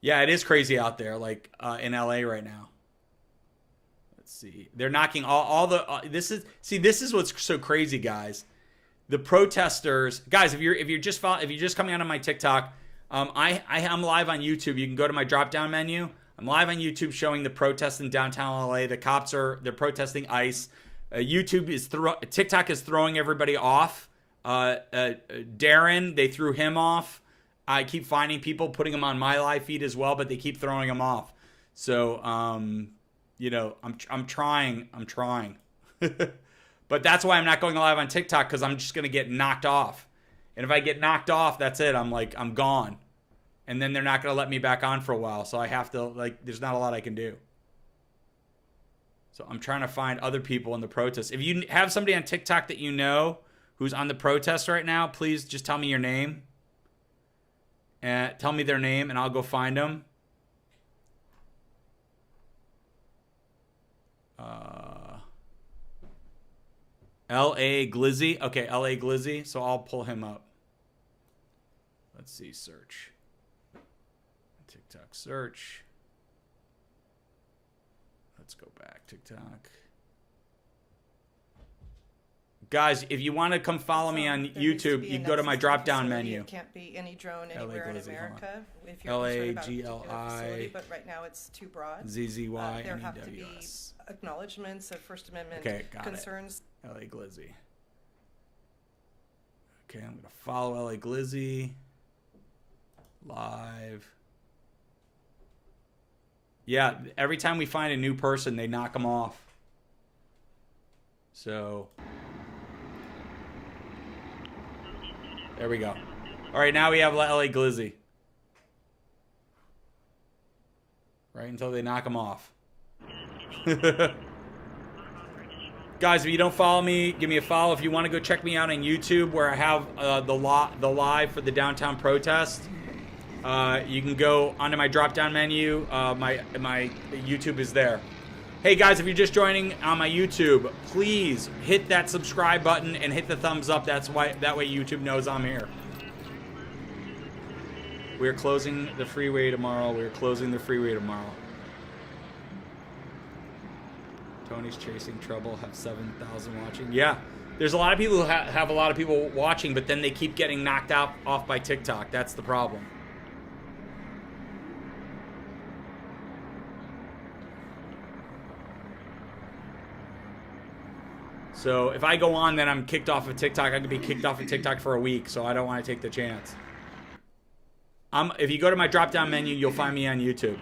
Yeah, it is crazy out there, like in LA right now. Let's see. They're knocking all the. This is what's so crazy, guys. The protesters, guys. If you're just coming out on my TikTok. I'm live on YouTube. You can go to my drop-down menu. I'm live on YouTube showing the protests in downtown LA. The cops they're protesting ICE. TikTok is throwing everybody off. Darren, they threw him off. I keep finding people, putting them on my live feed as well, but they keep throwing them off. So, I'm trying. But that's why I'm not going live on TikTok, because I'm just going to get knocked off. And if I get knocked off, that's it. I'm gone. And then they're not going to let me back on for a while. So I have to, there's not a lot I can do. So I'm trying to find other people in the protest. If you have somebody on TikTok that you know who's on the protest right now, please just tell me your name. And tell me their name, and I'll go find them. L.A. Glizzy. Okay, L.A. Glizzy. So I'll pull him up. Let's see. Search. TikTok search. Let's go back. TikTok. Guys, if you want to come follow me on YouTube, you can go to my drop-down menu. It can't be any drone anywhere in America. If you're L-A-G-L-I. but right now it's too broad. Z-Z-Y. There have to be acknowledgments of First Amendment concerns. L.A. Glizzy. Okay, I'm going to follow L.A. Glizzy. Live. Yeah, every time we find a new person, they knock them off. So... there we go. All right, now we have LA Glizzy. Right until they knock him off. Guys, if you don't follow me, give me a follow. If you want to go check me out on YouTube, where I have the live for the downtown protest, you can go onto my drop-down menu. My YouTube is there. Hey guys, if you're just joining on my YouTube, please hit that subscribe button and hit the thumbs up. That way YouTube knows I'm here. We're closing the freeway tomorrow. Tony's chasing trouble. Have 7,000 watching. Yeah, there's a lot of people who have a lot of people watching, but then they keep getting knocked off by TikTok. That's the problem. So if I go on, then I'm kicked off of TikTok. I could be kicked off of TikTok for a week, so I don't want to take the chance. If you go to my drop-down menu, you'll find me on YouTube.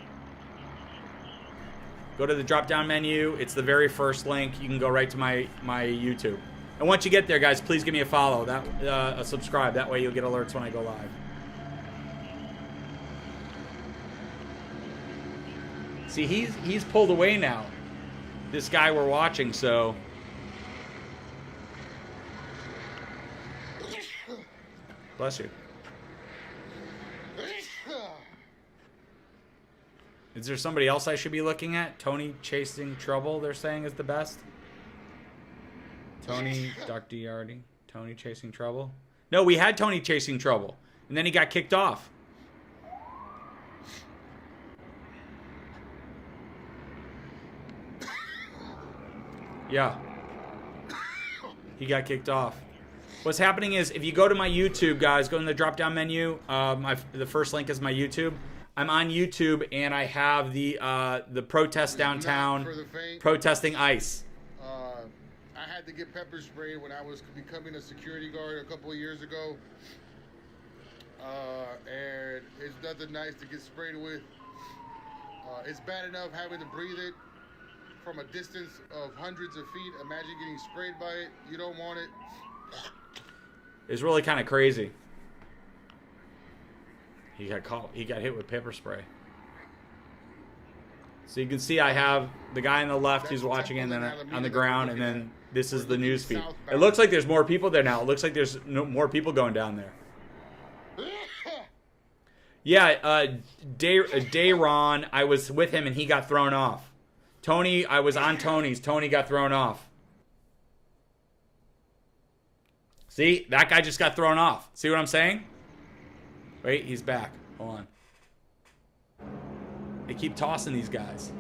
Go to the drop-down menu. It's the very first link. You can go right to my YouTube. And once you get there, guys, please give me a follow. A subscribe. That way you'll get alerts when I go live. See, he's pulled away now. This guy we're watching, so. Bless you. Is there somebody else I should be looking at? Tony Chasing Trouble, they're saying, is the best. Tony, Dr. Yardy. Tony Chasing Trouble. No, we had Tony Chasing Trouble. And then he got kicked off. Yeah. He got kicked off. What's happening is, if you go to my YouTube, guys, go in the drop-down menu. The first link is my YouTube. I'm on YouTube, and I have the protest downtown protesting ICE. I had to get pepper sprayed when I was becoming a security guard a couple of years ago. And it's nothing nice to get sprayed with. It's bad enough having to breathe it from a distance of hundreds of feet. Imagine getting sprayed by it. You don't want it. It's really kind of crazy. He got hit with pepper spray. So you can see I have the guy on the left who's watching, and then on the ground, and then this is the news feed. It looks like there's more people there now. It looks like there's more people going down there. Yeah, Dayron, I was with him and he got thrown off. Tony, I was on Tony's. Tony got thrown off. See, that guy just got thrown off. See what I'm saying? Wait, he's back. Hold on. They keep tossing these guys.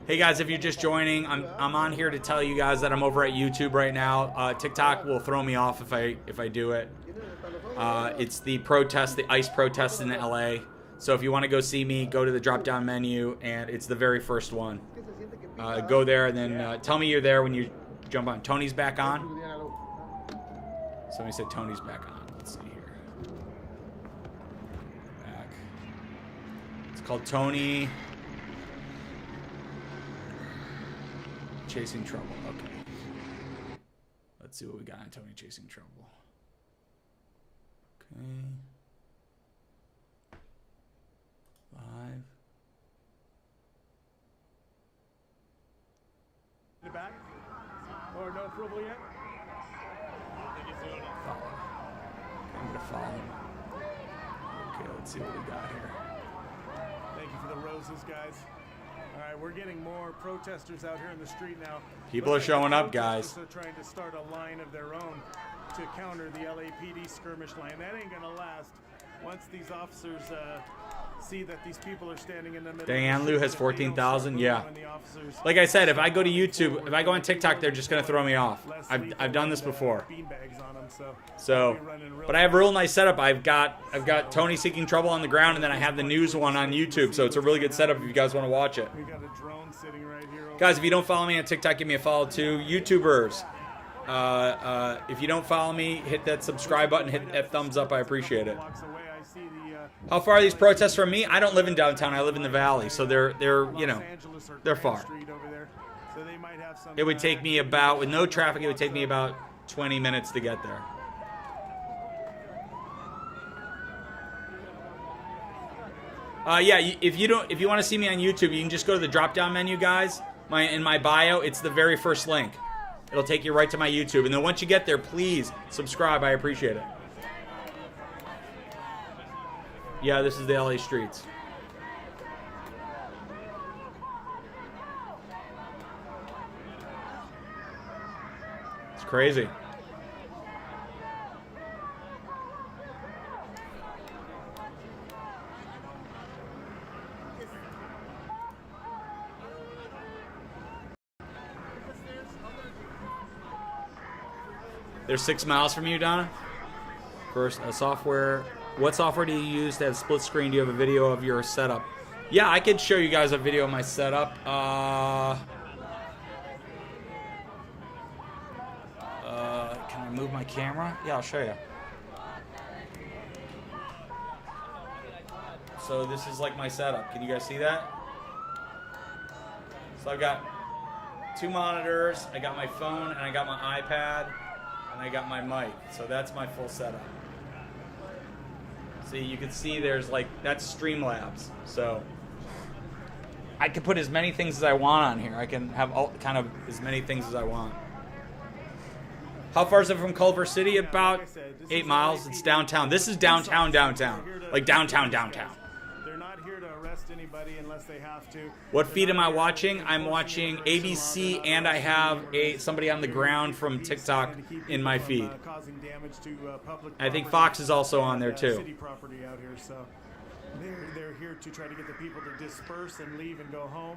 Hey guys, if you're just joining, I'm on here to tell you guys that I'm over at YouTube right now. TikTok will throw me off if I do it. It's the protest, the ICE protest in LA. So if you want to go see me, go to the drop-down menu, and it's the very first one. Go there, and then tell me you're there when you jump on. Tony's back on. Somebody said Tony's back on. Let's see here. Back. It's called Tony Chasing Trouble. Okay. Let's see what we got on Tony Chasing Trouble. Okay. Live. The back? Or no approval yet? Follow. Okay, I'm gonna follow him. Okay, let's see what we got here. Thank you for the roses, guys. All right, we're getting more protesters out here in the street now. People are showing up, guys. They're trying to start a line of their own to counter the LAPD skirmish line. That ain't gonna last. Once these officers see that these people are standing in the middle. Diane Lou has 14,000. Yeah. Like I said, if I go to YouTube, if I go on TikTok, they're just gonna throw me off. I've done this before. So, but I have a real nice setup. I've got Tony Seeking Trouble on the ground, and then I have the news one on YouTube. So it's a really good setup if you guys want to watch it. We got a drone sitting right here. Guys, if you don't follow me on TikTok, give me a follow too. YouTubers, if you don't follow me, hit that subscribe button, hit that thumbs up. I appreciate it. How far are these protests from me? I don't live in downtown. I live in the valley, so they're you know, they're far. It would take me about, with no traffic, it would take me about 20 minutes to get there. Yeah, if you want to see me on YouTube, you can just go to the drop-down menu, guys. In my bio, it's the very first link. It'll take you right to my YouTube, and then once you get there, please subscribe. I appreciate it. Yeah, this is the LA streets. It's crazy. They're 6 miles from you, Donna? Disperse software. What software do you use to have split screen? Do you have a video of your setup? Yeah, I could show you guys a video of my setup. Can I move my camera? Yeah, I'll show you. So this is like my setup. Can you guys see that? So I've got 2 monitors, I got my phone, and I got my iPad, and I got my mic. So that's my full setup. See, you can see there's like, that's Streamlabs. So I can put as many things as I want on here. I can have all, kind of as many things as I want. How far is it from Culver City? About 8 miles. It's downtown. This is downtown. Like downtown. They're not here to arrest anybody unless they have to. What feed am I watching? I'm watching ABC, and I have somebody on the ground from TikTok in my feed. I think Fox is also on there too. City property out here, so they're here to try to get the people to disperse and leave and go home.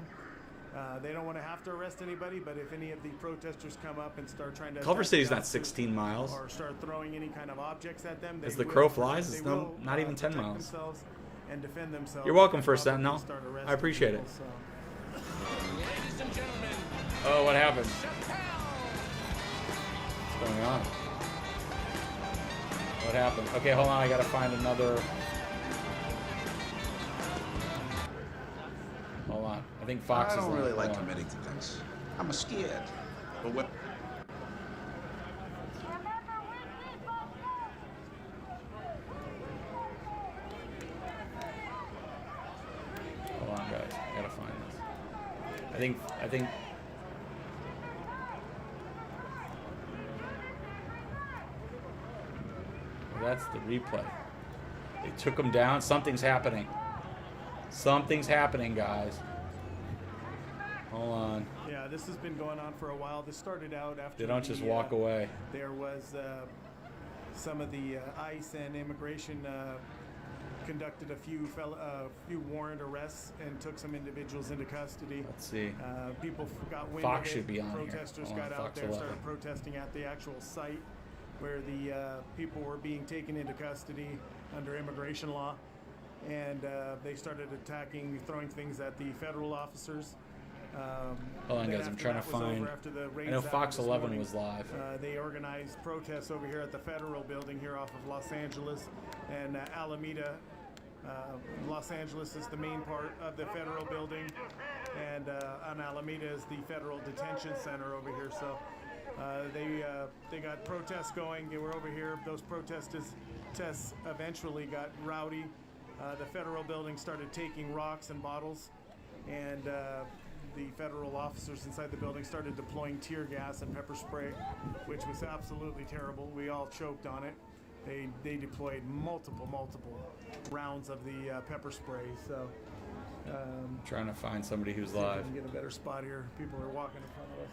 They don't want to have to arrest anybody, but if any of the protesters come up and start trying to Culver City's not 16 miles. Or start throwing any kind of objects at them, as the crow flies, it's not even 10 miles. And defend themselves. You're welcome, First Sentinel. I appreciate it. Oh, what happened? What's going on? What happened? Okay, hold on. I gotta find another. Hold on. I think Fox is. I don't really like committing to things. I'm scared. But what? Hold on, guys. I gotta find this. I think. That's the replay. They took him down. Something's happening. Something's happening, guys. Hold on. Yeah, this has been going on for a while. This started out after they don't just walk away. There was some of the ICE and immigration conducted a few warrant arrests and took some individuals into custody. Let's see. People got wind Fox of it. should be on Protesters got out there and started protesting at the actual site where the people were being taken into custody under immigration law. And they started attacking, throwing things at the federal officers. Hold on, guys. I'm trying to find. I know Fox 11 was live. They organized protests over here at the federal building here off of Los Angeles and Alameda. Los Angeles is the main part of the federal building, and on Alameda is the federal detention center over here. So they got protests going. They were over here. Those protests eventually got rowdy. The federal building started taking rocks and bottles, and the federal officers inside the building started deploying tear gas and pepper spray, which was absolutely terrible. We all choked on it. They deployed multiple rounds of the pepper spray. So trying to find somebody who's live. Get a better spot here. People are walking in front of us.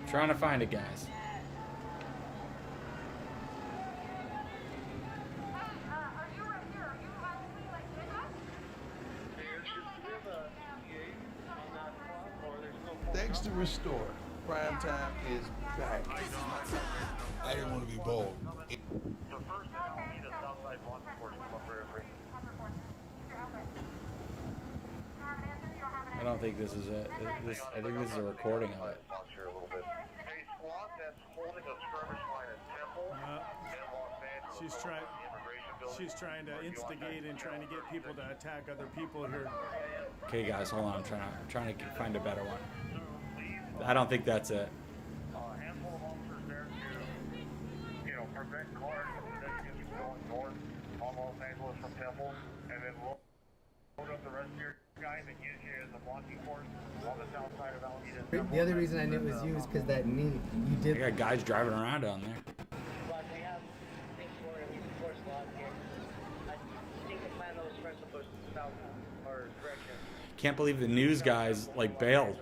Trying to find it, guys. Thanks to Restore, Prime Time is back. I didn't want to be bold. I don't think this is it. I think this is a recording of it. She's trying to instigate and trying to get people to attack other people here. Okay, guys, hold on. I'm trying to find a better one. I don't think that's it. A handful of officers there to, prevent cars from going north on Los Angeles from Temple, and then load up the rest of your guys and use you as a blocking force on the south side of Alameda. The other reason I knew it was you is because that knee you did. I got guys driving around down there. Can't believe the news guys bailed.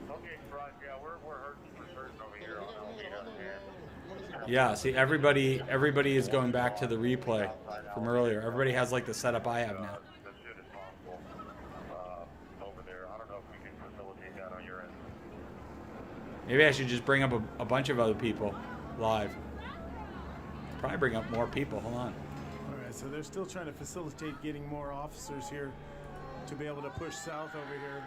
Okay, Rod, yeah, we're hurting for certain over here on Alameda, and Yeah, see, everybody is going back to the replay from earlier. Everybody has like the setup I have now. Maybe I should just bring up a bunch of other people live. Probably bring up more people. Hold on. All right, so they're still trying to facilitate getting more officers here to be able to push south over here.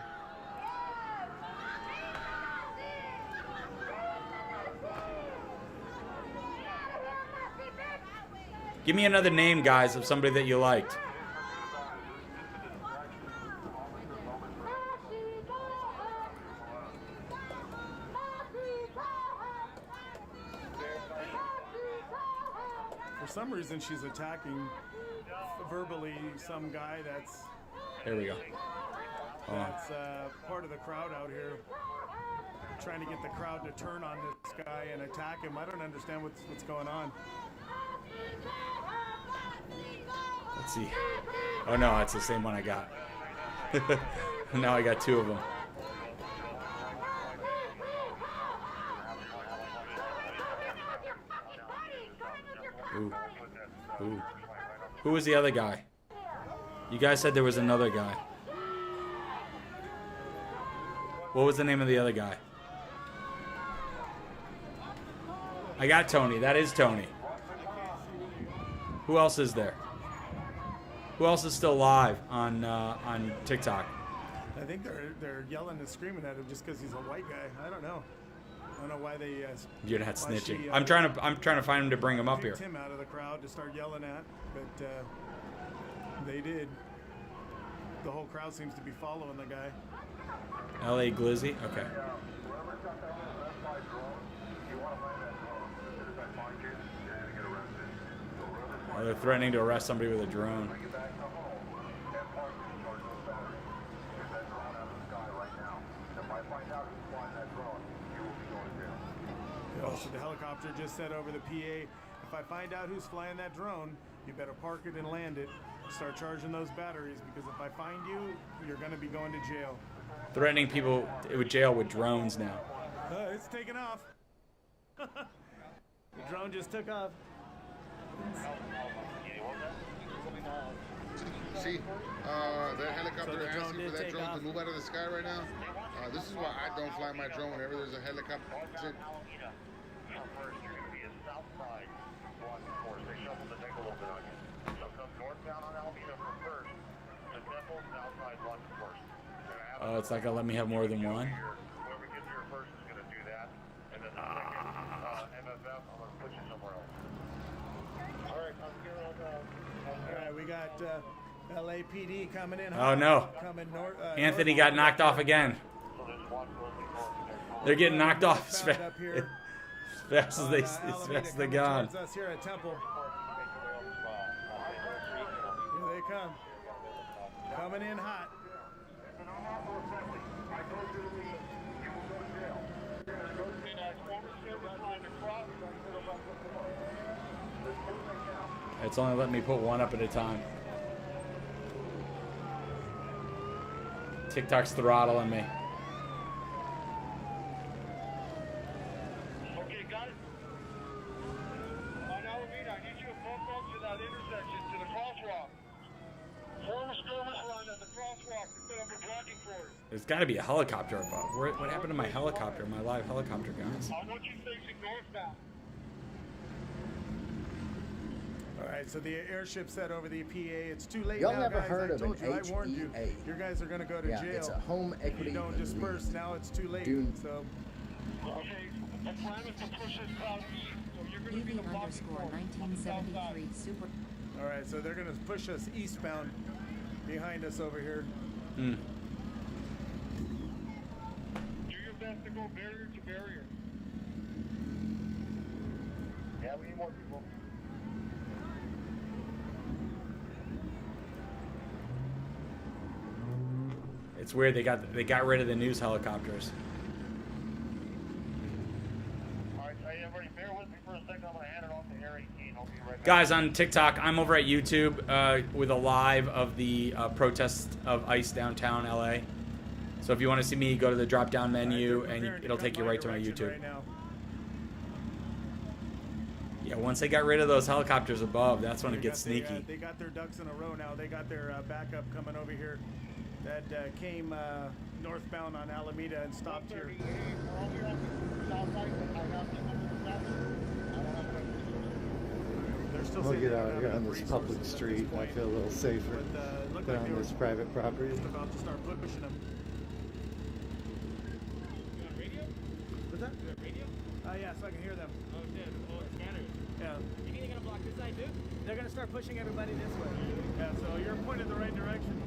Give me another name, guys, of somebody that you liked. For some reason, she's attacking verbally some guy that's... There we go. That's part of the crowd out here, trying to get the crowd to turn on this guy and attack him. I don't understand what's going on. Let's see. Oh no, it's the same one I got. Now I got two of them. Ooh. Ooh. Who was the other guy? You guys said there was another guy. What was the name of the other guy? I got Tony. That is Tony. Who else is there? Who else is still live on TikTok? I think they're yelling and screaming at him just because he's a white guy. I don't know. I don't know why they. You're not snitching. I'm trying to find him to bring him up here. Him out of the crowd to start yelling at, but they did. The whole crowd seems to be following the guy. L.A. Glizzy. Okay. Oh, they're threatening to arrest somebody with a drone. So the helicopter just said over the PA, if I find out who's flying that drone, you better park it and land it. Start charging those batteries, because if I find you, you're going to be going to jail. Threatening people with jail with drones now. It's taking off. The drone just took off. See, that helicopter asking for that drone to move out of the sky right now. This is why I don't fly my drone whenever there's a helicopter. Oh, it's not gonna let me have more than one. Alright, we got LAPD coming in. Oh no. Coming north, Anthony got knocked off again. They're getting knocked off as fast as they gone. Us here at Temple. Here they come. Coming in hot. It's only letting me put one up at a time. TikTok's throttling me. Okay, guys. On Alameda, I need you to bump up to that intersection, to the crosswalk. Form a skirmish line at the crosswalk that I've been blocking for. There's got to be a helicopter above. What happened to my helicopter, my live helicopter guys? I want you facing northbound. Alright, so the airship said over the PA, it's too late Y'all now, never guys. heard I of told an you, I warned you. HEA. You guys are going to go to jail. It's a home equity. If you don't disperse, now it's too late. So. Okay, the plan is to push this crowd east, so you're going to be the blocking force. 1973 super. Alright, so they're going to push us eastbound behind us over here. Hmm. Do your best to go barrier to barrier. Yeah, we need more people. It's weird they got rid of the news helicopters. Alright, everybody bear with me for a second. I'm going to hand it off to Air 18. I'll be right back. Guys, on TikTok, I'm over at YouTube with a live of the protest of ICE downtown LA. So if you want to see me, go to the drop-down menu, and it'll take you right to my YouTube. Right now. Yeah, once they got rid of those helicopters above, that's when it gets sneaky. They got their ducks in a row now. They got their backup coming over here that came northbound on Alameda and stopped here. We'll get out here on this public street. I feel a little safer than on this private property. Just about to start pushing them. Radio? What's that? You got radio? Yeah, so I can hear them. Oh, shit. Oh, scanners. Yeah. You think they're gonna block this side too? They're gonna start pushing everybody this way. Yeah, so you're pointed the right direction.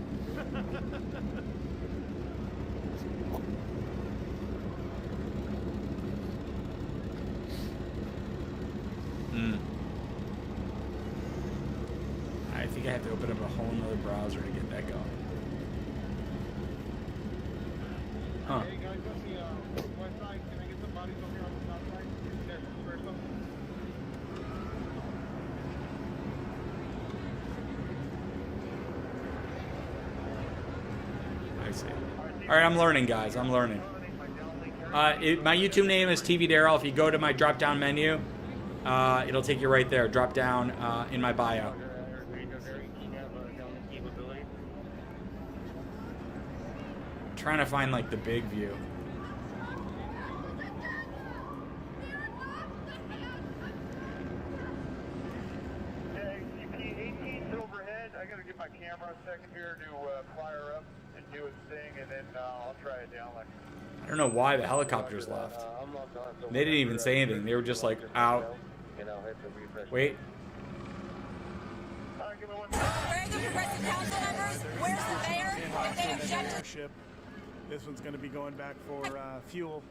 I think I have to open up a whole nother browser to get that going. Huh. Hey guys, on the west side, can I get some bodies over here on the south side? There, disperse them. I see. All right, I'm learning, guys. I'm learning. My YouTube name is TV Daryl. If you go to my drop-down menu, it'll take you right there. Drop down in my bio. Trying to find like the big view. Okay, CP-18's overhead. I gotta get my camera a second here to fire up and do its thing, and then I'll try it down. Like, I don't know why the helicopters left. They didn't even say anything. They were just like out. Wait. Where's the progressive council members? Where's the mayor? If they objected. This one's going to be going back for fuel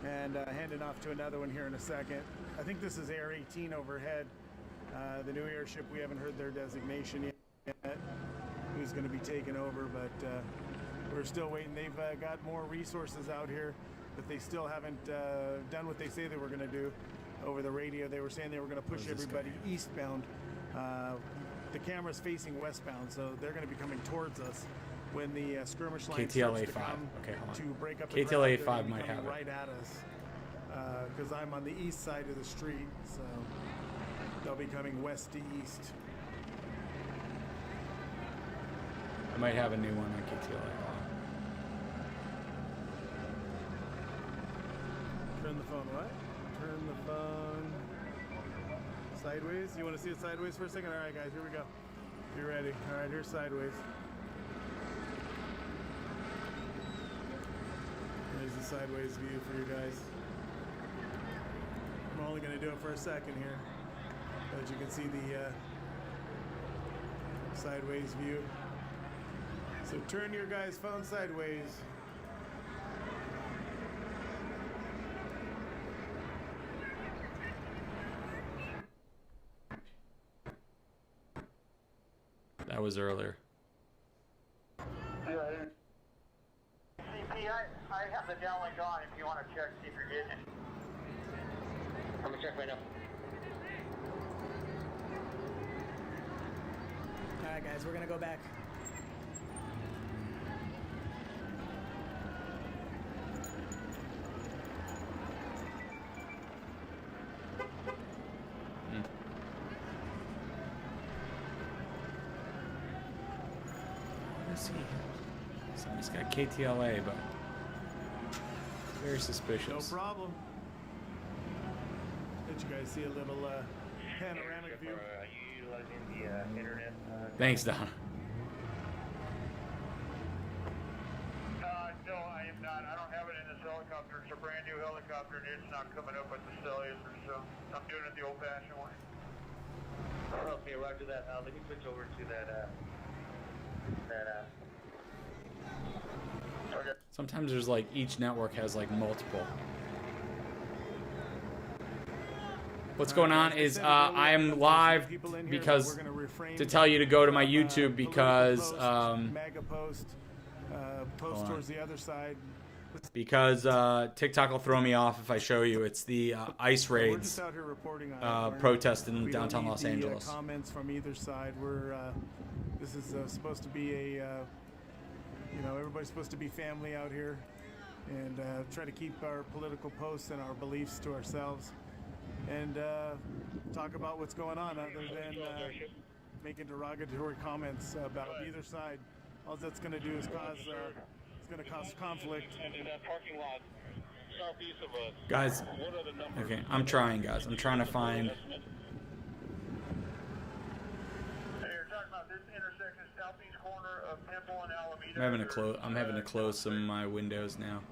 and handing off to another one here in a second. I think this is Air 18 overhead. The new airship, we haven't heard their designation yet. Who's going to be taking over, but we're still waiting. They've got more resources out here, but they still haven't done what they say they were going to do over the radio. They were saying they were going to push everybody eastbound. The camera's facing westbound, so they're going to be coming towards us. When the skirmish line KTLA 5. Okay, hold on. To break up KTLA 5 might have it. Right at us, because I'm on the east side of the street, so they'll be coming west to east. I might have a new one on KTLA. Turn the phone what? Turn the phone sideways. You want to see it sideways for a second? All right, guys, here we go. Be ready. All right, here's sideways. There's the sideways view for you guys. I'm only going to do it for a second here, but you can see the sideways view. So turn your guys' phone sideways. That was earlier. CP, I have the downlink on if you want to check, see if you're getting it. I'm going to check right now. Alright guys, we're going to go back. Let's see. Somebody's got KTLA, but very suspicious. No problem. Let you guys see a little panoramic view. Are you utilizing the internet? Thanks, Don. No, I am not. I don't have it in this helicopter. It's a brand new helicopter, and it's not coming up with the cellular, so I'm doing it the old-fashioned way. Okay, roger that. Let me switch over to that. Okay. Sometimes there's like each network has like multiple. What's going on is I am live because to tell you to go to my YouTube because post towards the other side. Because TikTok will throw me off if I show you. It's the ICE raids protest in downtown Los Angeles. Comments from either side. This is supposed to be a everybody's supposed to be family out here, and try to keep our political posts and our beliefs to ourselves. and talk about what's going on, other than making derogatory comments about either side. All that's going to do is cause it's going to cause conflict. And in that parking lot southeast of us. Guys, What are the numbers? okay, I'm trying, guys. I'm trying to find. I'm having to close some of my windows now.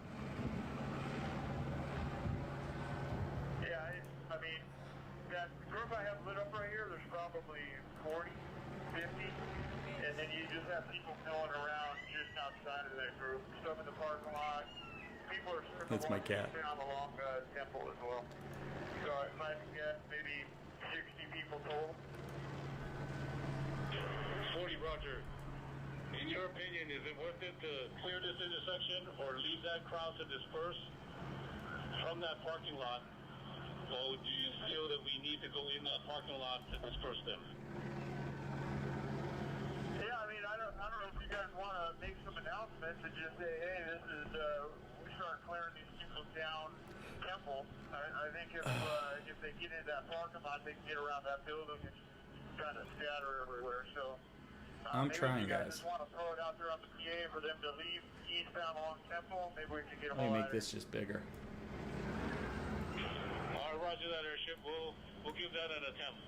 Yeah, I mean, that group I have lit up right here, there's probably 40, 50, and then you just have people milling around just outside of that group. Some in the parking lot. People are That's my cat. down along Temple as well. So if I can get maybe 60 people total. 40, Roger. In your opinion, is it worth it to clear this intersection or leave that crowd to disperse from that parking lot? Or do you feel that we need to go in that parking lot to disperse them? Yeah, I mean, I don't know if you guys want to make some announcements and just say, hey, this is, we start clearing these people down Temple. I think if they get into that parking lot, they can get around that building and kind of scatter everywhere. So. I'm trying, guys. Want to throw it out there on the PA for them to leave eastbound along Temple. Maybe we can get them. Let me make this just bigger. All right, roger that, airship. We'll give that an attempt.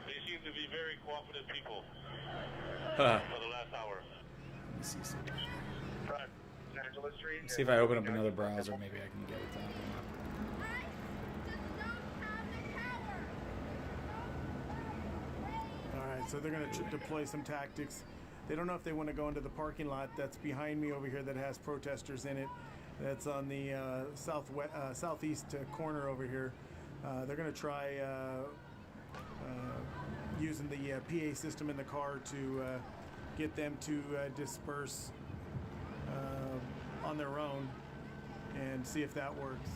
They seem to be very cooperative people for the last hour. Let me see something. Right. Angela Street. See if I open up another browser, maybe I can get it done. So they're going to deploy some tactics. They don't know if they want to go into the parking lot that's behind me over here that has protesters in it. That's on the southeast corner over here. They're going to try using the PA system in the car to get them to disperse on their own and see if that works.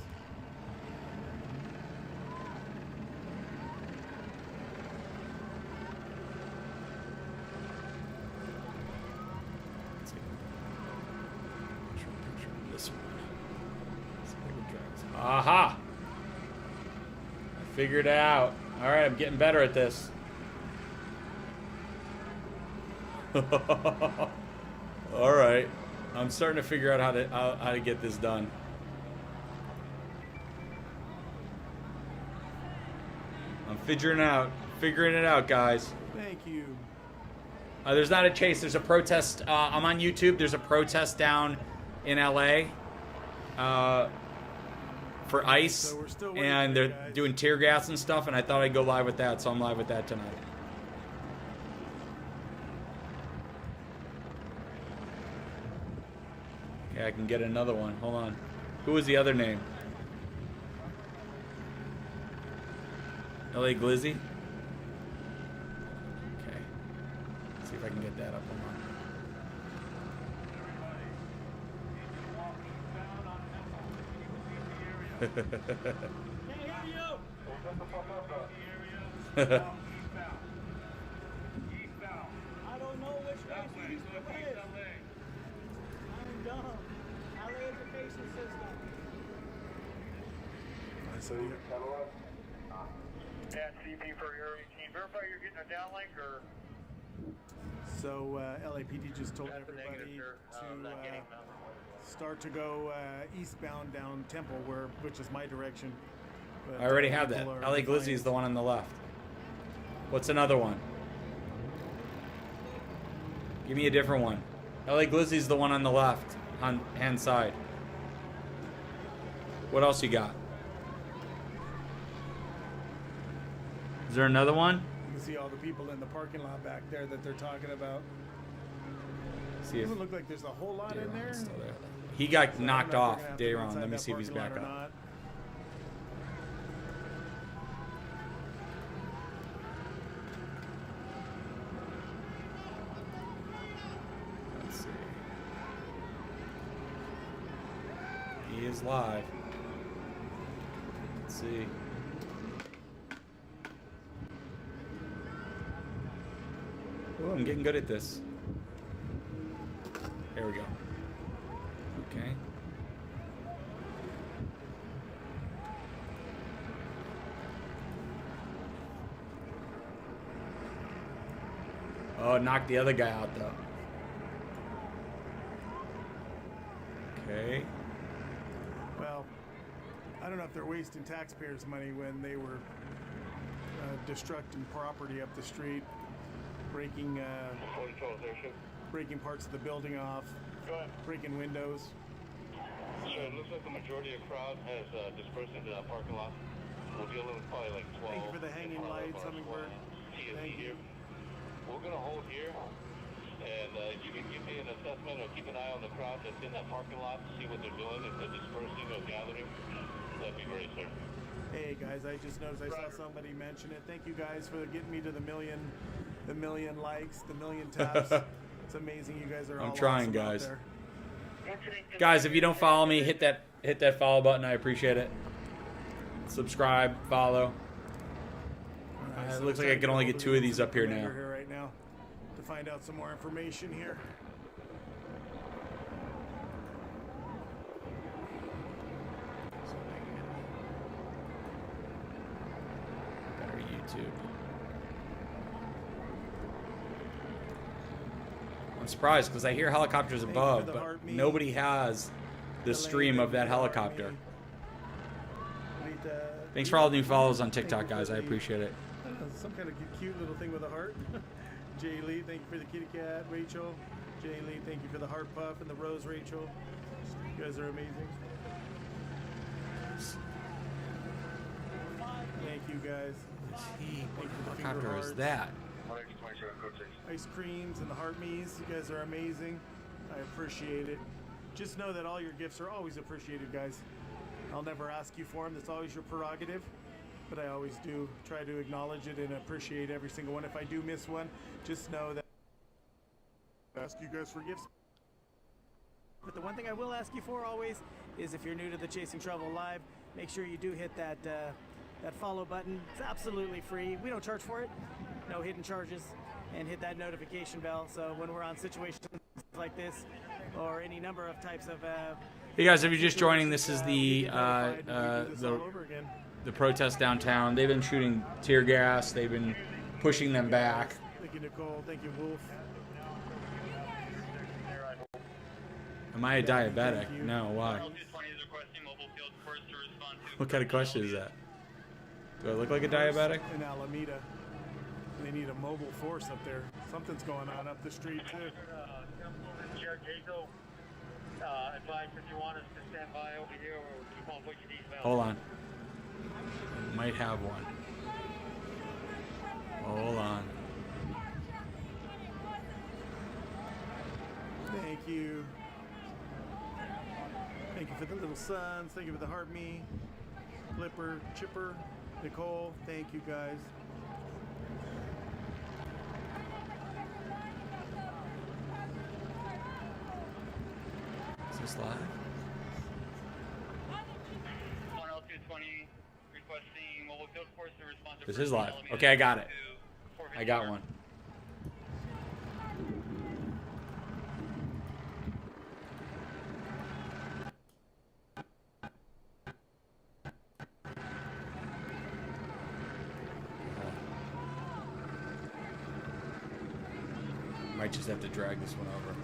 Aha! I figured it out. All right, I'm getting better at this. All right, I'm starting to figure out how to get this done. I'm figuring it out, guys. Thank you. There's not a chase. There's a protest. I'm on YouTube. There's a protest down in LA. For ICE, and they're doing tear gas and stuff, and I thought I'd go live with that, so I'm live with that tonight. Okay, I can get another one. Hold on. Who was the other name? LA Glizzy? Okay. Let's see if I can get that up. Hold on. Can't hear you. I don't know which way is. I'm dumb. LA education system. So you CP for your 18. Verify you're getting a downlink or. So LAPD just told everybody to start to go eastbound down Temple, which is my direction. But, I already have that. LA Glizzy is the one on the left. What's another one? Give me a different one. LA Glizzy is the one on the left, on hand side. What else you got? Is there another one? You can see all the people in the parking lot back there that they're talking about. See if doesn't look like there's a whole lot in there. He got knocked off, Dayron. Let me see if he's back up. Let's see. He is live. Let's see. Oh, I'm getting good at this. There we go. Okay. Oh, knocked the other guy out, though. Okay. Well, I don't know if they're wasting taxpayers' money when they were destructing property up the street, breaking parts of the building off, breaking windows. So it looks like the majority of the crowd has dispersed into that parking lot. We'll deal with probably like 12. Thank you for the hanging lights, Hummingbird. Thank you. We're going to hold here, and if you can give me an assessment or keep an eye on the crowd that's in that parking lot, see what they're doing, if they're dispersing or gathering, that'd be great, sir. Hey guys, I just noticed I saw somebody mention it. Thank you guys for getting me to the million likes, the million taps. It's amazing you guys are all I'm trying, awesome guys. out there. Guys, if you don't follow me, hit that follow button. I appreciate it. Subscribe, follow. It looks like I can only get 2 of these up here now. Here right now to find out some more information here. Better YouTube. I'm surprised because I hear helicopters above, but nobody has the stream of that helicopter. Thanks for all the new follows on TikTok, guys. I appreciate it. Some kind of cute little thing with a heart. Jay Lee, thank you for the kitty cat. Rachel, Jay Lee, thank you for the heart puff and the rose, Rachel. You guys are amazing. Thank you, guys. What helicopter is that? Ice creams and the heart me's. You guys are amazing. I appreciate it. Just know that all your gifts are always appreciated, guys. I'll never ask you for them. That's always your prerogative. But I always do try to acknowledge it and appreciate every single one. If I do miss one, just know that I ask you guys for gifts. But the one thing I will ask you for always is if you're new to the Chasing Trouble Live, make sure you do hit that follow button. It's absolutely free. We don't charge for it. No hidden charges. And hit that notification bell so when we're on situations like this or any number of types of hey guys, if you're just joining, this is the protest downtown. They've been shooting tear gas. They've been pushing them back. Thank you, Nicole. Thank you, Wolf. Am I a diabetic? No, why? What kind of question is that? Do I look like a diabetic? In Alameda. They need a mobile force up there. Something's going on up the street, too. Advice if you want us to stand by over here or keep on pushing these bells. Hold on. Might have one. Hold on. Thank you. Thank you for the little suns. Thank you for the heart me. Flipper, Chipper, Nicole. Thank you guys. Is this live? 10220 requesting mobile field force to respond to. This is live. Okay, I got it. I got one. Might just have to drag this one over.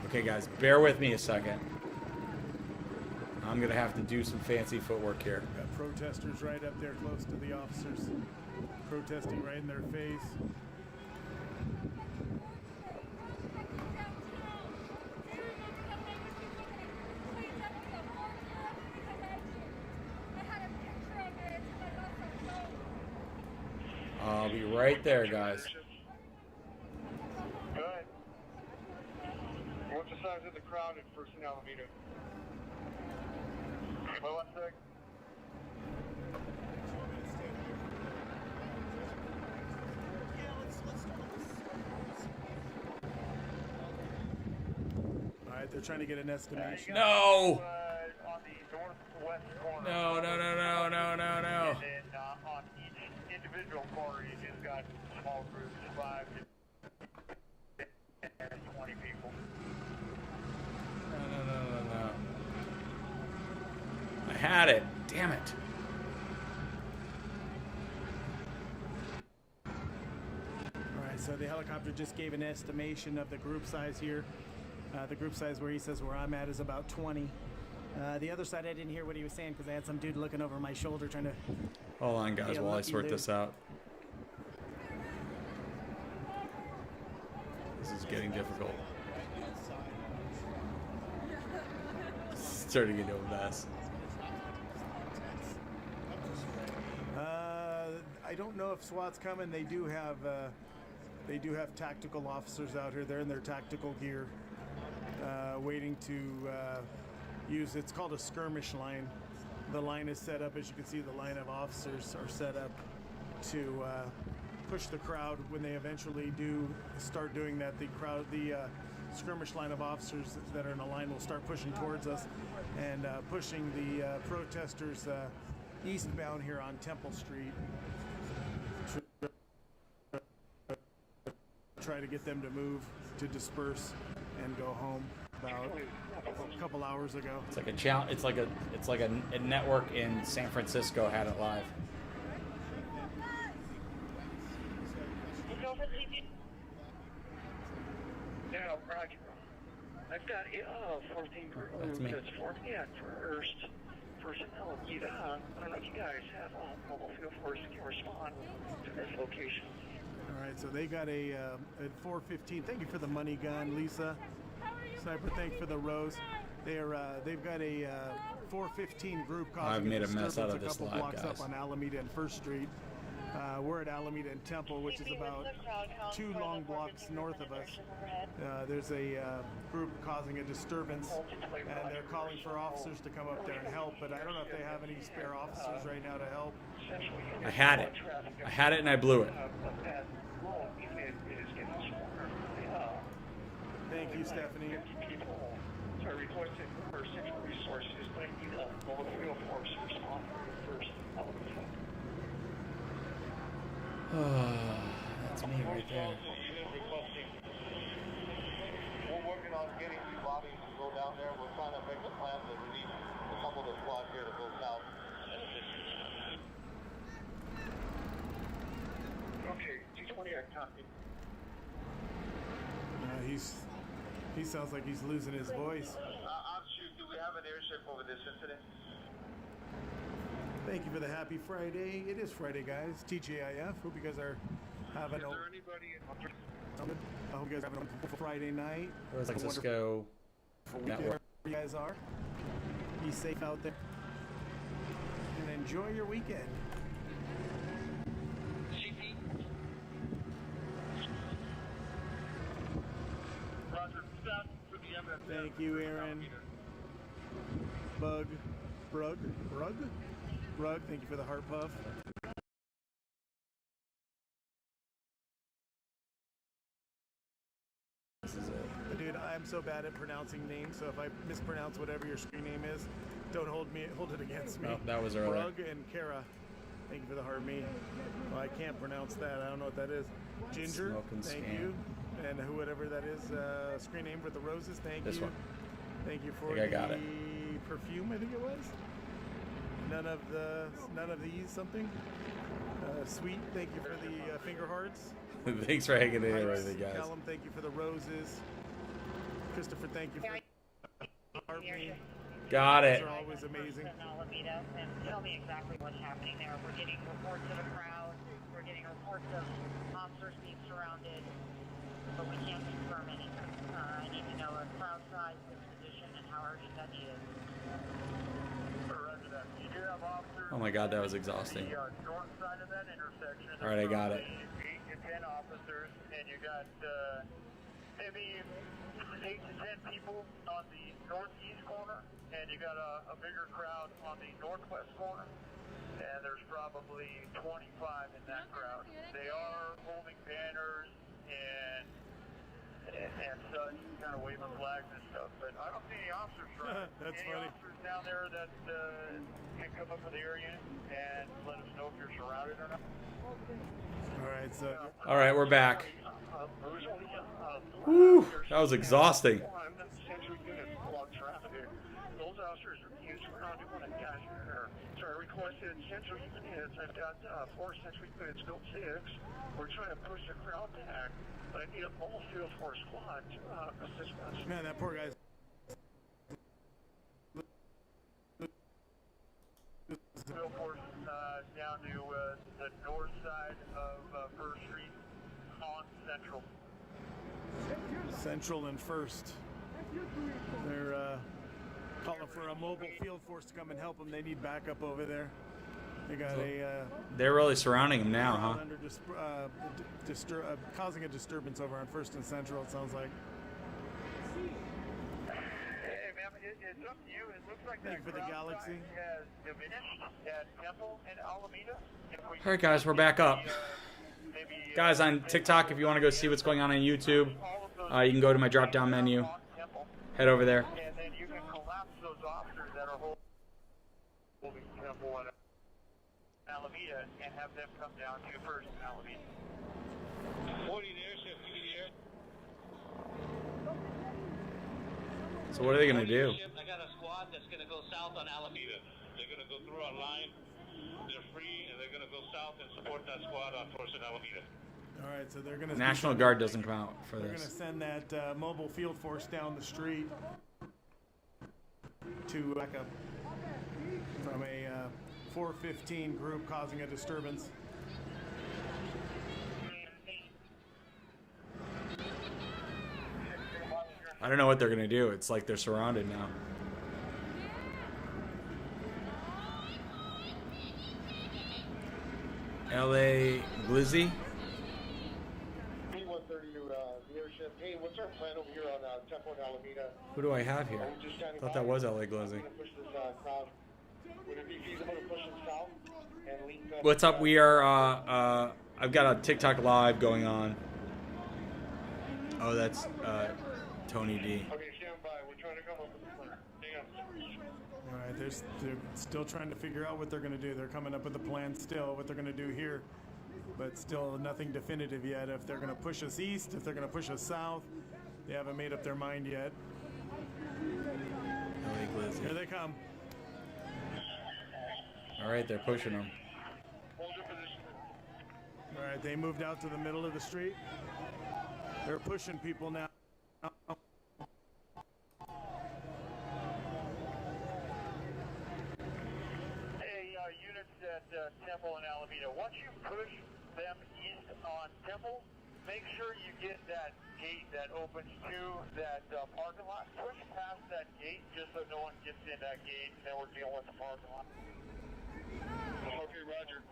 Okay, guys, bear with me a second. I'm gonna have to do some fancy footwork here. Got protesters right up there close to the officers, protesting right in their face. I'll be right there, guys. Good. What's the size of the crowd at First and Alameda? Wait 1 sec. All right, they're trying to get an estimation. No! On the northwest corner. No. And then on each individual corner, you just got small groups, 5 to 20 people. No. I had it. Damn it. So the helicopter just gave an estimation of the group size here. The group size where he says where I'm at is about 20. The other side, I didn't hear what he was saying because I had some dude looking over my shoulder trying to... Hold on, guys, while I sort this out. This is getting difficult. It's starting into a mess. I don't know if SWAT's coming. They do have tactical officers out here. They're in their tactical gear, waiting to use. It's called a skirmish line. The line is set up, as you can see. The line of officers are set up to push the crowd. When they eventually do start doing that, the skirmish line of officers that are in a line will start pushing towards us and pushing the protesters eastbound here on Temple Street. Try to get them to move, to disperse, and go home. About a couple hours ago. It's like a challenge. It's like a network in San Francisco had it live. Now, Roger. I've got 14 That's me. for personnel. I don't know if you guys have mobile field force that can respond to this location. All right, so they got a at 415. Thank you for the money gun, Lisa. Sniper, thank you for the rose. They've got a 415 group causing I've made a mess out of this a couple live, blocks guys. up on Alameda and First Street. We're at Alameda and Temple, which is about 2 long blocks north of us. There's a group causing a disturbance, and they're calling for officers to come up there and help, but I don't know if they have any spare officers right now to help. I had it and I blew it. Thank you, Stephanie. So I requested for central resources, but I need a mobile field force to respond first. That's me right there. We're working on getting these bodies to go down there. We're trying to make a plan to release a couple of the squads here to go south. Okay, G20, I copy. He sounds like he's losing his voice. Do we have an airship over this incident? Thank you for the happy Friday. It is Friday, guys. TGIF. Hope you guys are having Is there anybody I hope you guys are having a Friday night. San Francisco network. Wherever you guys are. Be safe out there. And enjoy your weekend. Thank you, Aaron. Brug, thank you for the heart puff. This is it. Dude, I'm so bad at pronouncing names, so if I mispronounce whatever your screen name is, don't hold it against me. Oh, that was earlier. Brug and Kara, thank you for the heart me. Well, I can't pronounce that. I don't know what that is. Ginger, thank you. And whatever that is, screen name for the roses, thank you. This one. Thank you for I got the it. perfume, I think it was. None of these something. Sweet, thank you for the finger hearts. Thanks for hanging in here, everything, guys. Callum, thank you for the roses. Christopher, thank you for me. Got it. These are always amazing. Alameda, and tell me exactly what's happening there. We're getting reports of a crowd. We're getting reports of officers being surrounded, but we can't confirm anything. I need to know a crowd size, disposition, and how urgent that need is. Oh my God, that was exhausting. North side of that intersection. All right, I got it. 8 to 10 officers, and you got maybe 8 to 10 people on the northeast corner, and you got a bigger crowd on the northwest corner. And there's probably 25 in that crowd. They are holding banners and such, kind of waving flags and stuff. But I don't see any officers running. That's any funny. officers down there that can come up with the area and let us know if you're surrounded or not. All right, we're back. Woo, that was exhausting. Those officers are surrounded when a guys are Sorry, requested central units. I've got 4 central units, go 6. We're trying to push the crowd back, but I need a mobile field force squad to assist us. Man, that poor guy's. Field force down to the north side of First Street on Central. Central and First. They're calling for a mobile field force to come and help them. They need backup over there. They got they're really surrounding him now, huh? Under causing a disturbance over on First and Central, it sounds like. Hey, man, it's up to you. It looks like Thank you for the Galaxy. Has diminished at Temple and Alameda. All right, guys, we're back up. Guys, on TikTok, if you want to go see what's going on YouTube, you can go to my drop-down menu. Head over there. And then you can collapse those officers that are holding Temple and Alameda and have them come down to First and Alameda. 40 there, 50 there. So what are they going to do? I got a squad that's going to go south on Alameda. They're going to go through our line. They're free, and they're going to go south and support that squad on First and Alameda. All right, so they're going to. National Guard doesn't come out for they're this. They're going to send that mobile field force down the street to back up from a 415 group causing a disturbance. I don't know what they're going to do. It's like they're surrounded now. LA Glizzy. Hey, what's our plan over here on Temple and Alameda? Who do I have here? I thought that was LA Glizzy. Would it be feasible to push them south and link them? What's up? We are, I've got a TikTok live going on. Oh, that's Tony D. Okay, stand by. We're trying to come up with a plan. Hang on. All right, they're still trying to figure out what they're going to do. They're coming up with a plan still, what they're going to do here. But still nothing definitive yet. If they're going to push us east, if they're going to push us south, they haven't made up their mind yet. Here they come. All right, they're pushing them. All right, they moved out to the middle of the street. They're pushing people now. Hey, units at Temple and Alameda, once you push them east on Temple, make sure you get that gate that opens to that parking lot. Push past that gate just so no one gets in that gate, and then we're dealing with the parking lot. Okay, roger.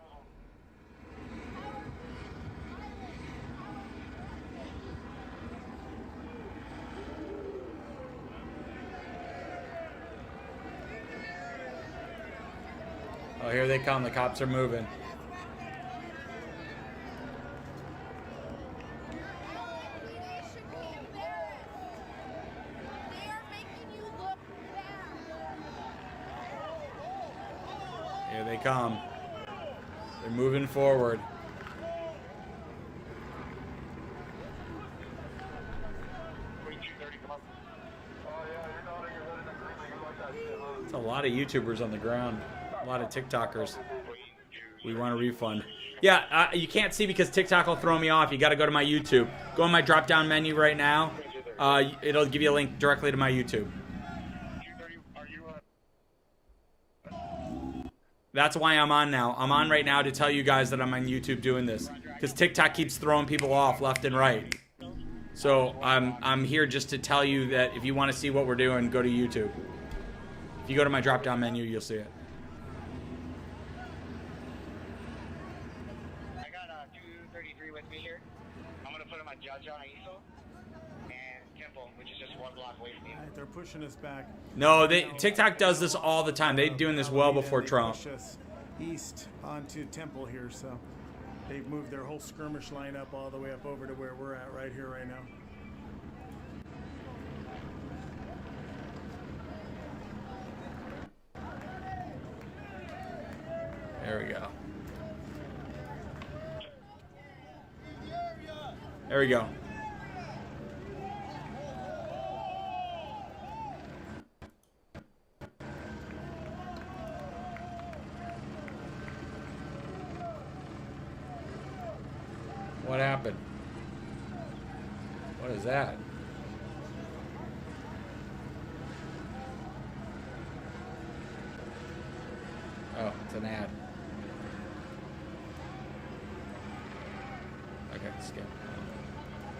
Oh, here they come. The cops are moving. Here they come. They're moving forward. It's a lot of YouTubers on the ground. A lot of TikTokers. We want a refund. Yeah, you can't see because TikTok will throw me off. You got to go to my YouTube. Go on my drop-down menu right now. It'll give you a link directly to my YouTube. That's why I'm on now. I'm on right now to tell you guys that I'm on YouTube doing this. Because TikTok keeps throwing people off left and right. So I'm here just to tell you that if you want to see what we're doing, go to YouTube. If you go to my drop-down menu, you'll see it. I got 233 with me here. I'm going to put him on Judge on ISO and Temple, which is just 1 block away from me. They're pushing us back. No, TikTok does this all the time. They're doing this well before Trump. Push us east onto Temple here, so they've moved their whole skirmish line up all the way up over to where we're at right here, right now. There we go. There we go. What happened? What is that? Oh, it's an ad. Okay, skip.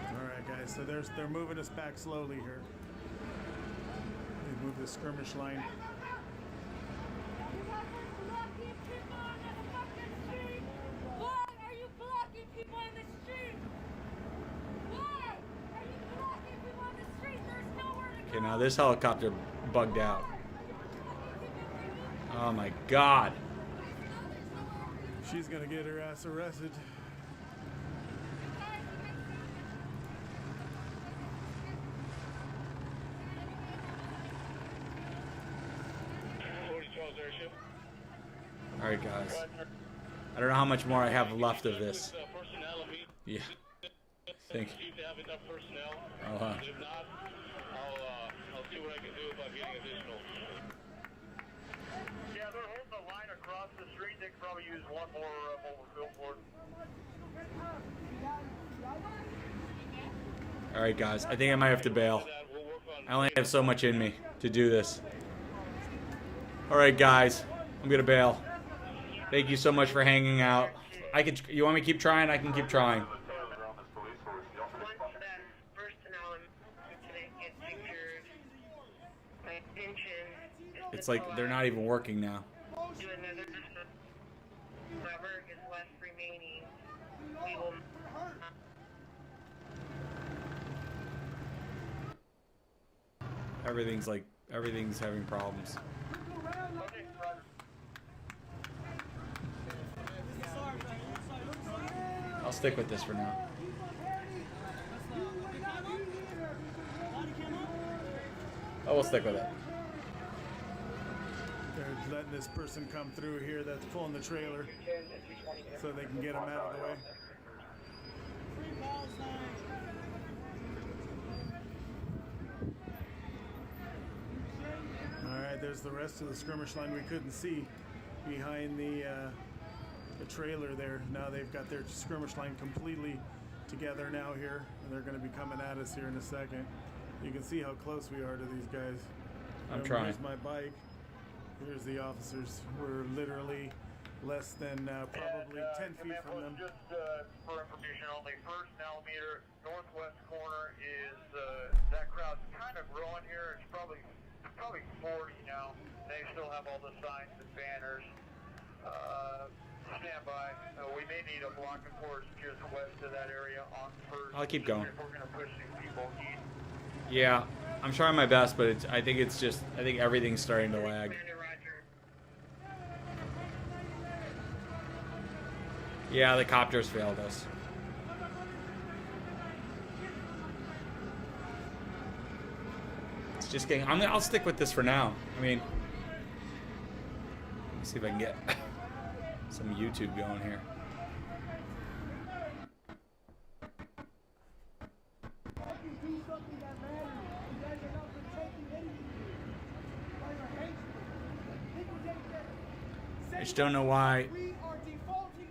All right, guys. So they're moving us back slowly here. They moved the skirmish line. Okay, now this helicopter bugged out. Oh my God. She's gonna get her ass arrested. All right, guys. I don't know how much more I have left of this. Yeah. Think. Uh-huh. I'll see what I can do about getting additional. Yeah, they're holding the line across the street. They could probably use one more mobile billboard. All right, guys. I think I might have to bail. I only have so much in me to do this. All right, guys. I'm gonna bail. Thank you so much for hanging out. You want me to keep trying? I can keep trying. It's like they're not even working now. Everything's having problems. I'll stick with this for now. Oh, we'll stick with it. They're letting this person come through here that's pulling the trailer so they can get him out of the way. Alright, there's the rest of the skirmish line we couldn't see behind the trailer there. Now they've got their skirmish line completely together now here, and they're going to be coming at us here in a second. You can see how close we are to these guys. I'm trying. Here's my bike. Here's the officers. We're literally less than probably 10 feet from them. Just for information only, first and Alameda, northwest corner is that crowd's kind of growing here. It's probably 40 now. They still have all the signs and banners. Stand by. We may need a block of force just west of that area on first. I'll keep going. If we're going to push these people east. Yeah, I'm trying my best, but I think everything's starting to lag. Yeah, the copters failed us. It's just getting. I'll stick with this for now. I mean, let me see if I can get some YouTube going here. I just don't know why.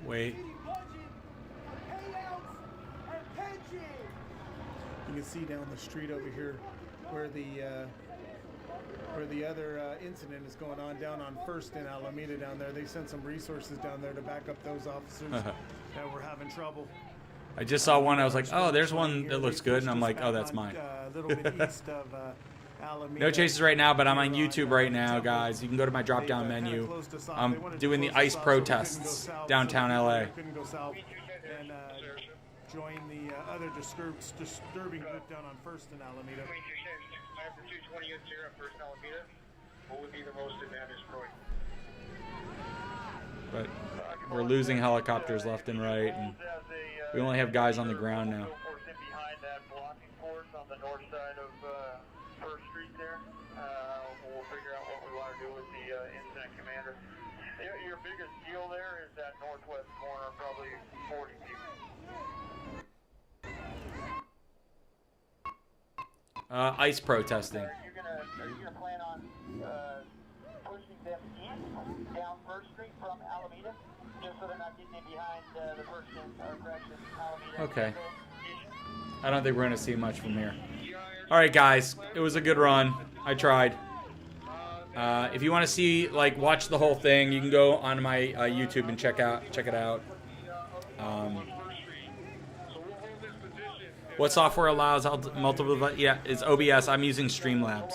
Wait. You can see down the street over here where the other incident is going on down on First in Alameda down there. They sent some resources down there to back up those officers that were having trouble. I just saw one. I was like, oh, there's one that looks good, and I'm like, oh, that's mine. A little bit east of Alameda. No chases right now, but I'm on YouTube right now, guys. You can go to my drop-down menu. I'm doing the ICE protests downtown LA. Couldn't go south and join the other disturbing group down on First in Alameda. After 220 units here at First Alameda, what would be the most advantaged point? But we're losing helicopters left and right, and we only have guys on the ground now. Behind that blocking force on the north side of First Street there, we'll figure out what we want to do with the incident commander. Your biggest deal there is that northwest corner, probably 40 people. ICE protesting. Are you gonna plan on pushing them east down down First Street from Alameda, just so they're not getting in behind the First and Alameda. Okay. I don't think we're going to see much from here. All right, guys. It was a good run. I tried. If you want to see, like, watch the whole thing, you can go on my YouTube and check it out. What software allows multiple? Yeah, it's OBS. I'm using Streamlabs.